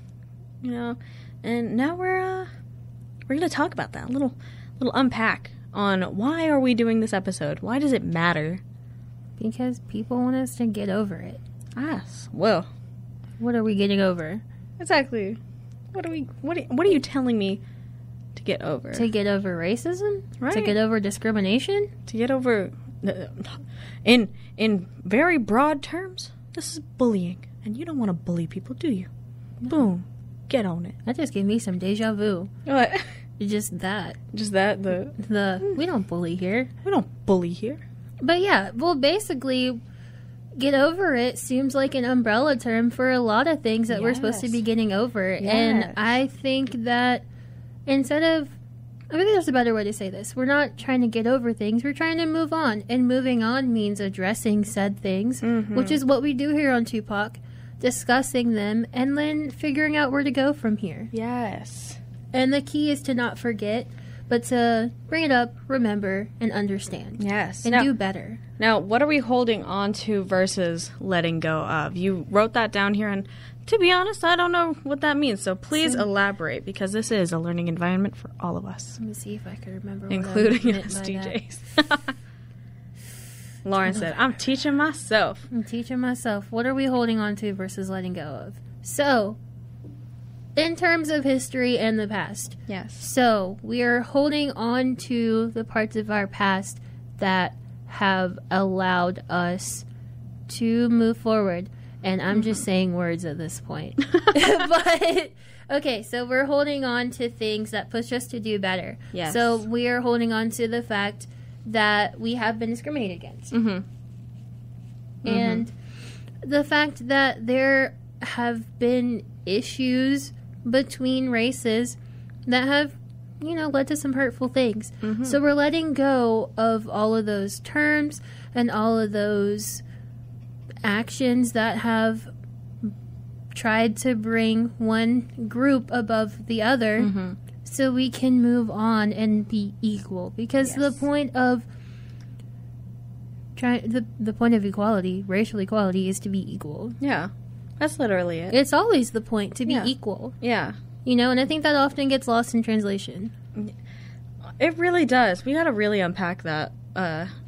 and now we're going to talk about that. A little unpack on why are we doing this episode? Why does it matter? Because people want us to get over it. Yes. Well, what are we getting over? Exactly. What are you telling me to get over? To get over racism? Right. To get over discrimination? To get over in very broad terms, this is bullying. And you don't want to bully people, do you? No. Boom. Get on it. That just gave me some deja vu. What? Just that. We don't bully here. We don't bully here. But yeah, well, basically, get over it seems like an umbrella term for a lot of things that we're supposed to be getting over. Yes. And I think that I think there's a better way to say this. We're not trying to get over things. We're trying to move on. And moving on means addressing said things, which is what we do here on Tupac, discussing them, and then figuring out where to go from here. Yes. And the key is to not forget, but to bring it up, remember, and understand. Yes. And do better. Now, what are we holding on to versus letting go of? You wrote that down here, and to be honest, I don't know what that means. So please elaborate, because this is a learning environment for all of us. Let me see if I can remember including us DJs. Lauren said, I'm teaching myself. I'm teaching myself. What are we holding on to versus letting go of? So, in terms of history and the past. Yes. So, we are holding on to the parts of our past that have allowed us to move forward. And I'm just saying words at this point. But, okay, so we're holding on to things that push us to do better. Yes. So, we are holding on to the fact that we have been discriminated against. And the fact that there have been issues between races that have, led to some hurtful things. So we're letting go of all of those terms and all of those actions that have tried to bring one group above the other, so we can move on and be equal. Because the point of the point of equality, racial equality, is to be equal. Yeah. That's literally it. It's always the point to be equal. Yeah. You know, and I think that often gets lost in translation. It really does. We got to really unpack that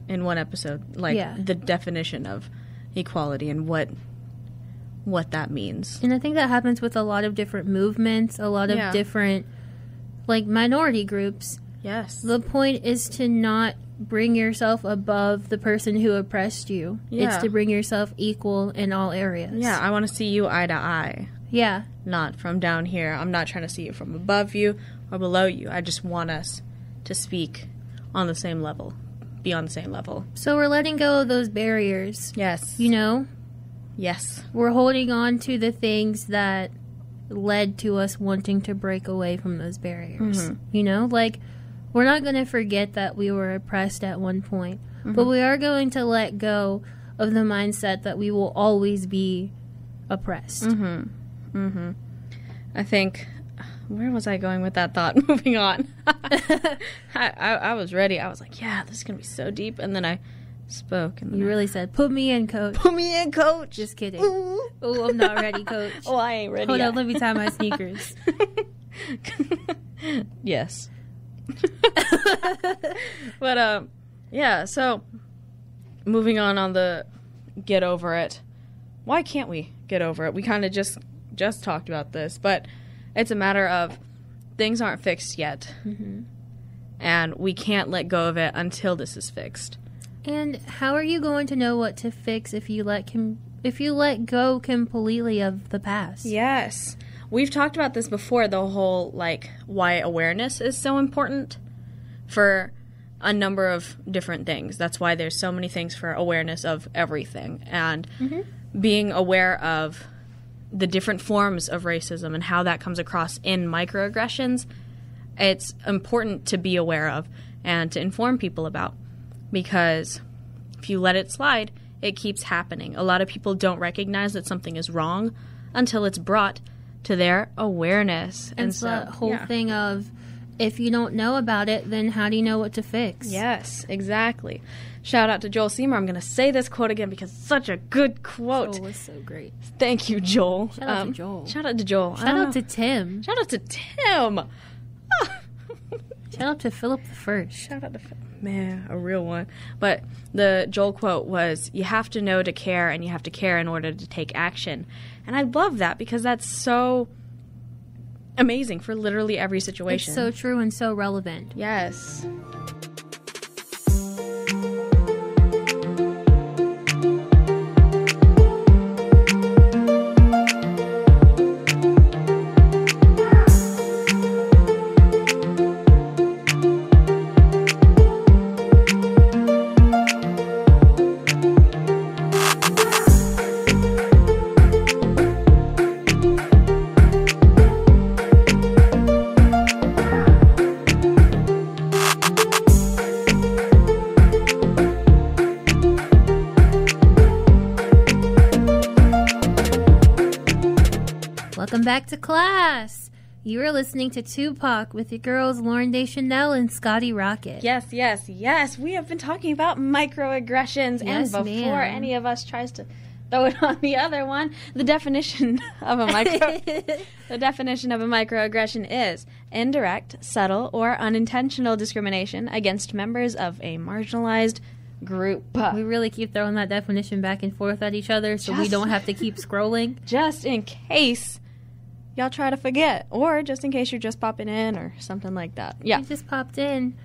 in one episode. Like, the definition of equality and what that means. And I think that happens with a lot of different movements, a lot of different, like, minority groups. Yes. The point is to not bring yourself above the person who oppressed you. Yeah. It's to bring yourself equal in all areas. Yeah, I want to see you eye to eye. Yeah. Not from down here. I'm not trying to see you from above you or below you. I just want us to speak on the same level. Be on the same level. So we're letting go of those barriers. Yes. You know? Yes. We're holding on to the things that led to us wanting to break away from those barriers. Mm-hmm. You know? Like, we're not going to forget that we were oppressed at one point. But we are going to let go of the mindset that we will always be oppressed. I think... Where was I going with that thought? Moving on. I was ready. I was like, yeah, this is going to be so deep. And then I spoke. And you really said, put me in, coach. Put me in, coach. Just kidding. Oh, I'm not ready, coach. Oh, I ain't ready Hold yet. on, let me tie my sneakers. Yes. But, yeah, so moving on the get over it. Why can't we get over it? We kind of just talked about this, but it's a matter of things aren't fixed yet. And we can't let go of it until this is fixed. And how are you going to know what to fix if you let go completely of the past? Yes. We've talked about this before, the whole, like, why awareness is so important for a number of different things. That's why there's so many things for awareness of everything. And being aware of the different forms of racism and how that comes across in microaggressions, it's important to be aware of and to inform people about. Because if you let it slide, it keeps happening. A lot of people don't recognize that something is wrong until it's brought to their awareness. And so that whole thing of, if you don't know about it, then how do you know what to fix? Yes, exactly. Shout out to Joel Seymour. I'm going to say this quote again because it's such a good quote. Joel was so great. Thank you, Joel. Shout out to Joel. Shout out to Joel. Shout out to Tim. Shout out to Tim. Shout out to Philip the First. Shout out to man, a real one. But the Joel quote was, you have to know to care, and you have to care in order to take action. And I love that because that's so amazing for literally every situation. It's so true and so relevant. Yes. Welcome back to class. You are listening to Tupac with your girls Lauren Deschanel and Scotty Rocket. Yes, yes, yes. We have been talking about microaggressions, Yes, and before any of us tries to throw it on the other one, the definition of a microaggression is indirect, subtle, or unintentional discrimination against members of a marginalized group. We really keep throwing that definition back and forth at each other so we don't have to keep scrolling. Just in case y'all try to forget, or just in case you're just popping in or something like that. Yeah. You just popped in.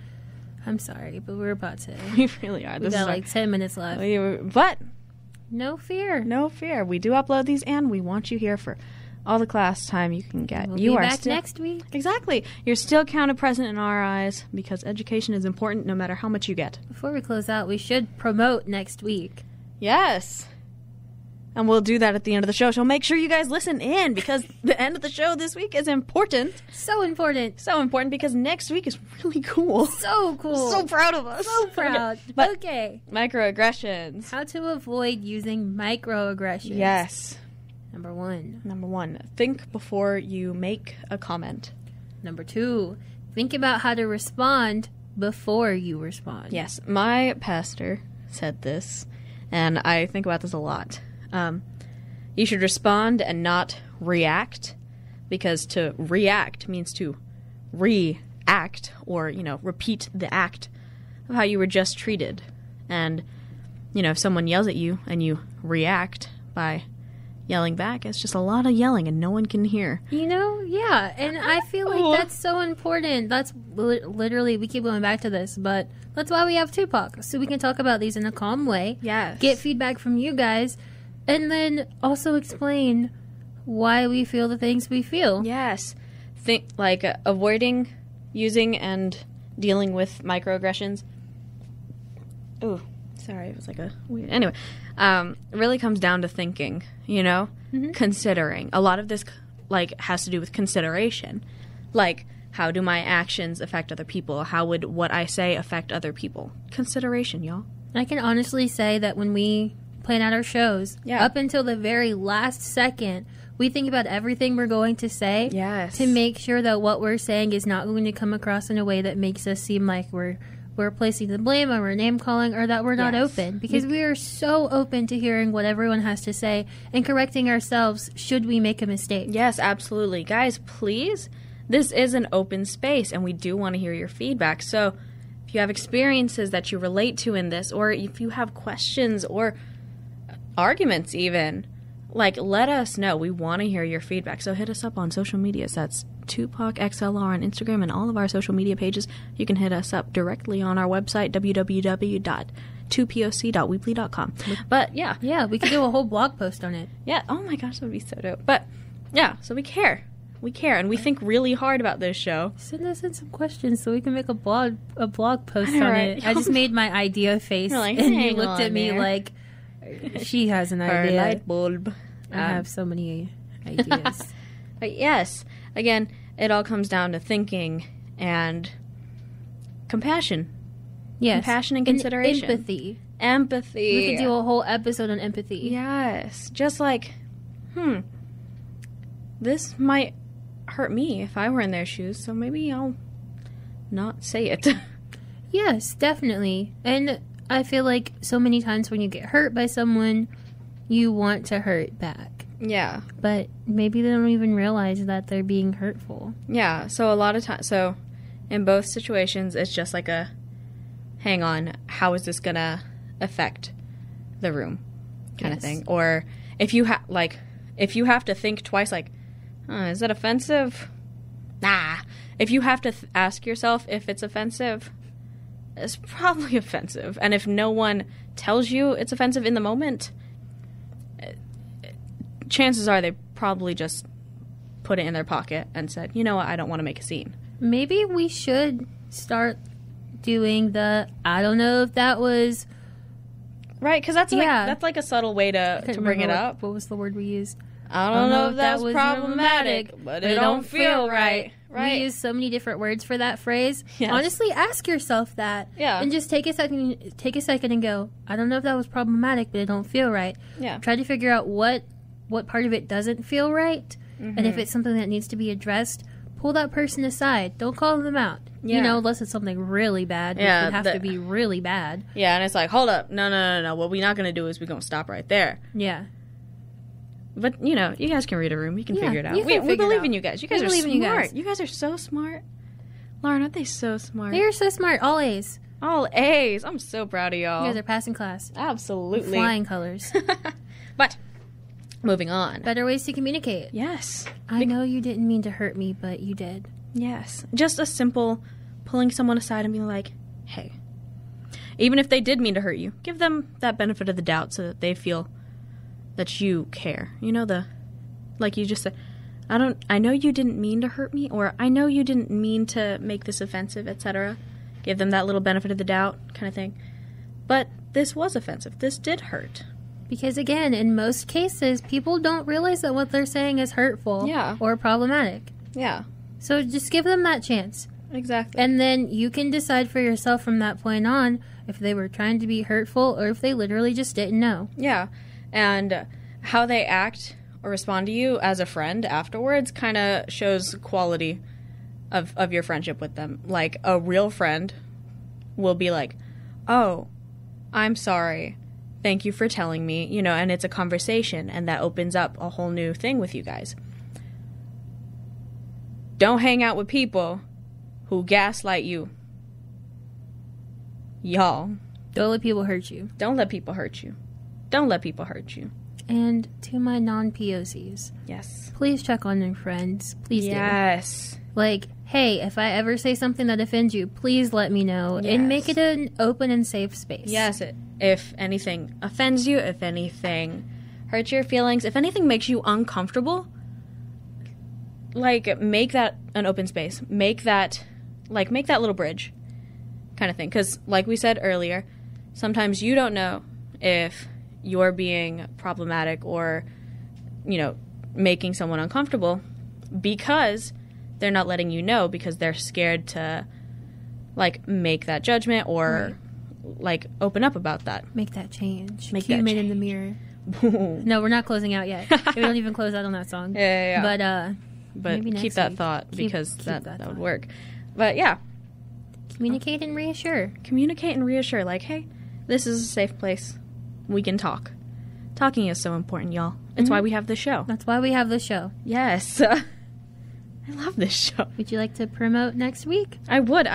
I'm sorry, but we're about to. We really are. We got like 10 minutes left. But no fear. No fear. We do upload these, and we want you here for all the class time you can get. We'll you be are back still, next week. Exactly. You're still counted present in our eyes because education is important no matter how much you get. Before we close out, we should promote next week. Yes. And we'll do that at the end of the show. So make sure you guys listen in because the end of the show this week is important. So important. So important because next week is really cool. So cool. So proud of us. So proud. But okay. Microaggressions. How to avoid using microaggressions. Yes. Number 1. Think before you make a comment. Number 2. Think about how to respond before you respond. Yes. My pastor said this, and I think about this a lot. You should respond and not react, because to react means to react, or, repeat the act of how you were just treated. And, if someone yells at you and you react by yelling back, it's just a lot of yelling and no one can hear. Yeah. And I feel like that's so important. That's literally, we keep going back to this, but that's why we have Tupac. So we can talk about these in a calm way. Yes. Get feedback from you guys. And then also explain why we feel the things we feel. Yes. Think avoiding using and dealing with microaggressions. Ooh, sorry, it was like a weird. Anyway, it really comes down to thinking, considering. A lot of this has to do with consideration. Like, how do my actions affect other people? How would what I say affect other people? Consideration, y'all. I can honestly say that when we plan out our shows, up until the very last second, we think about everything we're going to say to make sure that what we're saying is not going to come across in a way that makes us seem like we're placing the blame, or we're name calling, or that we're not open. Because we are so open to hearing what everyone has to say and correcting ourselves should we make a mistake. Yes, absolutely. Guys, please, this is an open space and we do want to hear your feedback. So if you have experiences that you relate to in this, or if you have questions or arguments even, let us know. We want to hear your feedback. So hit us up on social media. So that's Tupac XLR on Instagram and all of our social media pages. You can hit us up directly on our website, www.2poc.weebly.com. But yeah, we could do a whole blog post on it. Yeah. Oh my gosh, that would be so dope. But yeah, so we care. We care, and we think really hard about this show. Send us in some questions so we can make a blog post on it. I just made my idea face, and you looked at me like she has an idea. Light bulb. I have so many ideas. But yes, again, it all comes down to thinking and compassion. Yes. Compassion and consideration. Empathy. Empathy. We could do a whole episode on empathy. Yes. Just like, this might hurt me if I were in their shoes, so maybe I'll not say it. Yes, definitely. And I feel like so many times when you get hurt by someone, you want to hurt back. Yeah. But maybe they don't even realize that they're being hurtful. Yeah. So a lot of times, in both situations, it's just like hang on, how is this going to affect the room kind of thing? Or if you if you have to think twice, is that offensive? Nah. If you have to ask yourself if it's offensive, it's probably offensive. And if no one tells you it's offensive in the moment, chances are they probably just put it in their pocket and said, you know what, I don't want to make a scene. Maybe we should start doing I don't know if that was... Right, because that's like a subtle way to bring it up. What was the word we used? I don't know if that was problematic, but it don't feel right. We use so many different words for that phrase. Yes. Honestly, ask yourself that. Yeah. And just take a second and go, I don't know if that was problematic, but it don't feel right. Yeah. Try to figure out what part of it doesn't feel right. Mm-hmm. And if it's something that needs to be addressed, pull that person aside. Don't call them out. Yeah. Unless it's something really bad. Yeah. It would have to be really bad. Yeah, and it's like, hold up. No. What we're not going to do is we're going to stop right there. Yeah. But, you guys can read a room. You can figure it out. We believe in you guys. You guys are smart. You guys are so smart. Lauren, aren't they so smart? They are so smart. All A's. All A's. I'm so proud of y'all. You guys are passing class. Absolutely. Flying colors. But, moving on. Better ways to communicate. Yes. I know you didn't mean to hurt me, but you did. Yes. Just a simple pulling someone aside and being like, hey. Even if they did mean to hurt you, give them that benefit of the doubt so that they feel that you care. Like you just said, I know you didn't mean to hurt me, or I know you didn't mean to make this offensive, etc. Give them that little benefit of the doubt kind of thing. But this was offensive. This did hurt. Because again, in most cases, people don't realize that what they're saying is hurtful or problematic. Yeah. So just give them that chance. Exactly. And then you can decide for yourself from that point on if they were trying to be hurtful or if they literally just didn't know. Yeah. And how they act or respond to you as a friend afterwards kind of shows quality of your friendship with them. Like, a real friend will be like, oh, I'm sorry. Thank you for telling me, you know, and it's a conversation, and that opens up a whole new thing with you guys. Don't hang out with people who gaslight you. Y'all. Don't let people hurt you. Don't let people hurt you. Don't let people hurt you. And to my non-POCs. Yes. Please check on your friends. Please do. Yes. Like, hey, if I ever say something that offends you, please let me know. Yes. And make it an open and safe space. Yes. If anything offends you, if anything hurts your feelings, if anything makes you uncomfortable, like, make that an open space. Make that little bridge kind of thing. Because, like we said earlier, sometimes you don't know if you're being problematic or, you know, making someone uncomfortable because they're not letting you know, because they're scared to, like, make that judgment or, like, open up about that. Make that change. Make that Human change. in the mirror. Boom. No, we're not closing out yet. We don't even close out on that song. Yeah. But maybe keep next that week. thought, because Keep that would work. But yeah. Communicate and reassure. Communicate and reassure, like, hey, this is a safe place. We can talk. Talking is so important, y'all. It's why we have this show. That's why we have this show. Yes. I love this show. Would you like to promote next week? I would.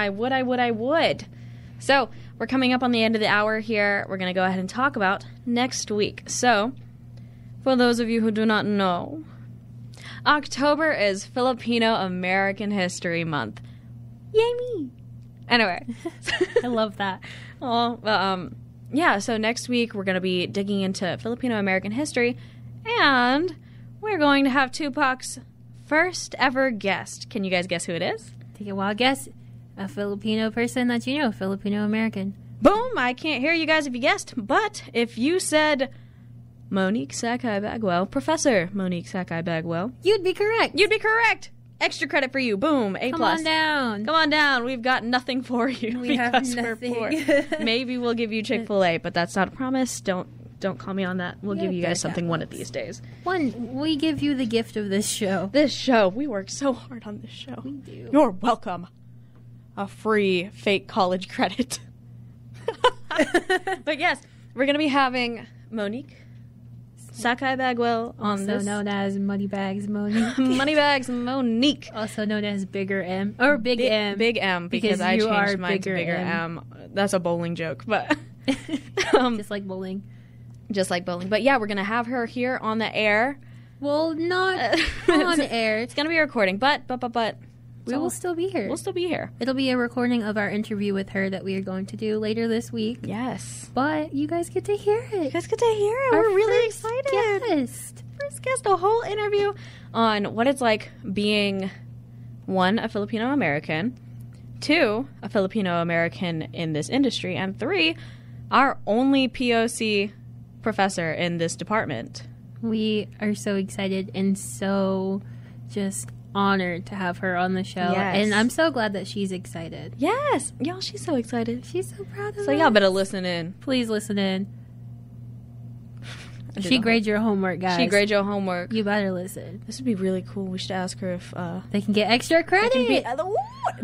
So, we're coming up on the end of the hour here. We're going to go ahead and talk about next week. So, for those of you who do not know, October is Filipino American History Month. Yay me! Anyway. I love that. Yeah, so next week we're going to be digging into Filipino American history, and we're going to have Tupac's first ever guest. Can you guys guess who it is? Take a wild guess. A Filipino person that you know, Filipino American. Boom! I can't hear you guys if you guessed, but if you said Monique Sakai-Bagwell, Professor Monique Sakai-Bagwell, You'd be correct. you'd be correct! Extra credit for you. Boom. A+. Come on down. Come on down. We've got nothing for you. We have nothing. We're poor. Maybe we'll give you Chick-fil-A, but that's not a promise. Don't call me on that. We'll give you guys something one of these days. We give you the gift of this show. This show. We work so hard on this show. We do. You're welcome. A free fake college credit. But yes, we're going to be having Monique Sakai-Bagwell on also this. known as Moneybags Monique. Moneybags Monique. Also known as Bigger M. Or Big M. Big M, because I you changed are mine to Bigger M. That's a bowling joke, but... Just like bowling. Just like bowling. But yeah, we're going to have her here on the air. Well, not on air. It's going to be a recording, but... We will still be here. We'll still be here. It'll be a recording of our interview with her that we are going to do later this week. Yes. But you guys get to hear it. You guys get to hear it. Our We're really first excited. guest. First guest, a whole interview on what it's like being, 1, a Filipino American, 2, a Filipino American in this industry, and 3, our only POC professor in this department. We are so excited and so just honored to have her on the show. Yes. And I'm so glad that she's excited. Yes. Y'all, she's so excited. She's so proud of So us. y'all better listen in. Please listen in. She grades your homework, guys. She grades your homework. You better listen. This would be really cool. We should ask her if they can get extra credit.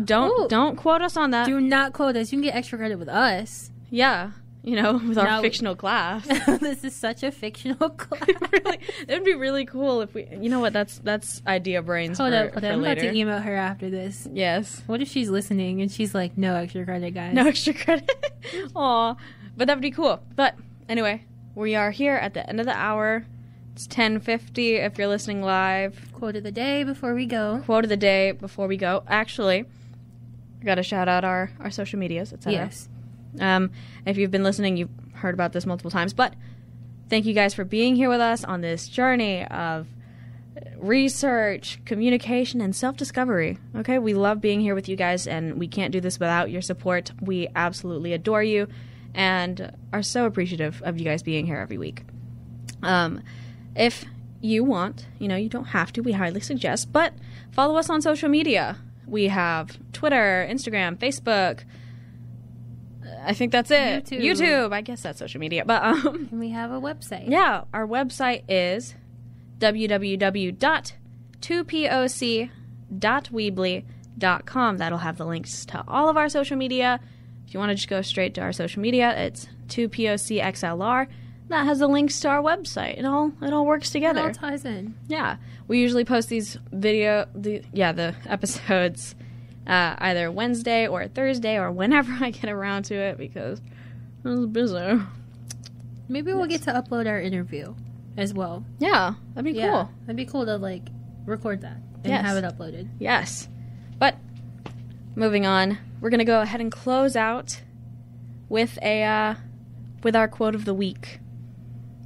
Don't quote us on that. Do not quote us. You can get extra credit with us. Yeah. You know, with our fictional class. This is such a fictional class. Really, it would be really cool if we... You know what? That's idea brains Hold for up. I'm about later. to email her after this. Yes. What if she's listening and she's like, no extra credit, guys? No extra credit. Aw. But that would be cool. But anyway, we are here at the end of the hour. It's 10:50 if you're listening live. Quote of the day before we go. Quote of the day before we go. Actually, I got to shout out our social medias, etc. Yes. If you've been listening, you've heard about this multiple times, but thank you guys for being here with us on this journey of research, communication, and self-discovery. Okay, we love being here with you guys, and we can't do this without your support. We absolutely adore you and are so appreciative of you guys being here every week. If you want, you don't have to, we highly suggest, but follow us on social media. We have Twitter, Instagram, Facebook. I think that's it. YouTube. I guess that's social media. But and we have a website. Yeah, our website is www.2poc.weebly.com. That'll have the links to all of our social media. If you want to just go straight to our social media, it's 2POCXLR. that has the links to our website. It all works together. It all ties in. Yeah. We usually post these the episodes either Wednesday or Thursday or whenever I get around to it because I was busy. Maybe we'll get to upload our interview as well. Yeah, that'd be cool. That'd be cool to, like, record that and have it uploaded. Yes. But moving on, we're going to go ahead and close out with with our quote of the week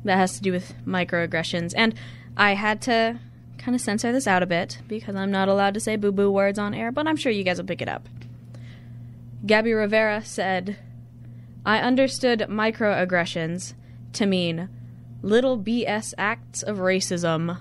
that has to do with microaggressions. And I had to kind of censor this out a bit because I'm not allowed to say boo-boo words on air, but I'm sure you guys will pick it up. Gabby Rivera said, "I understood microaggressions to mean little BS acts of racism."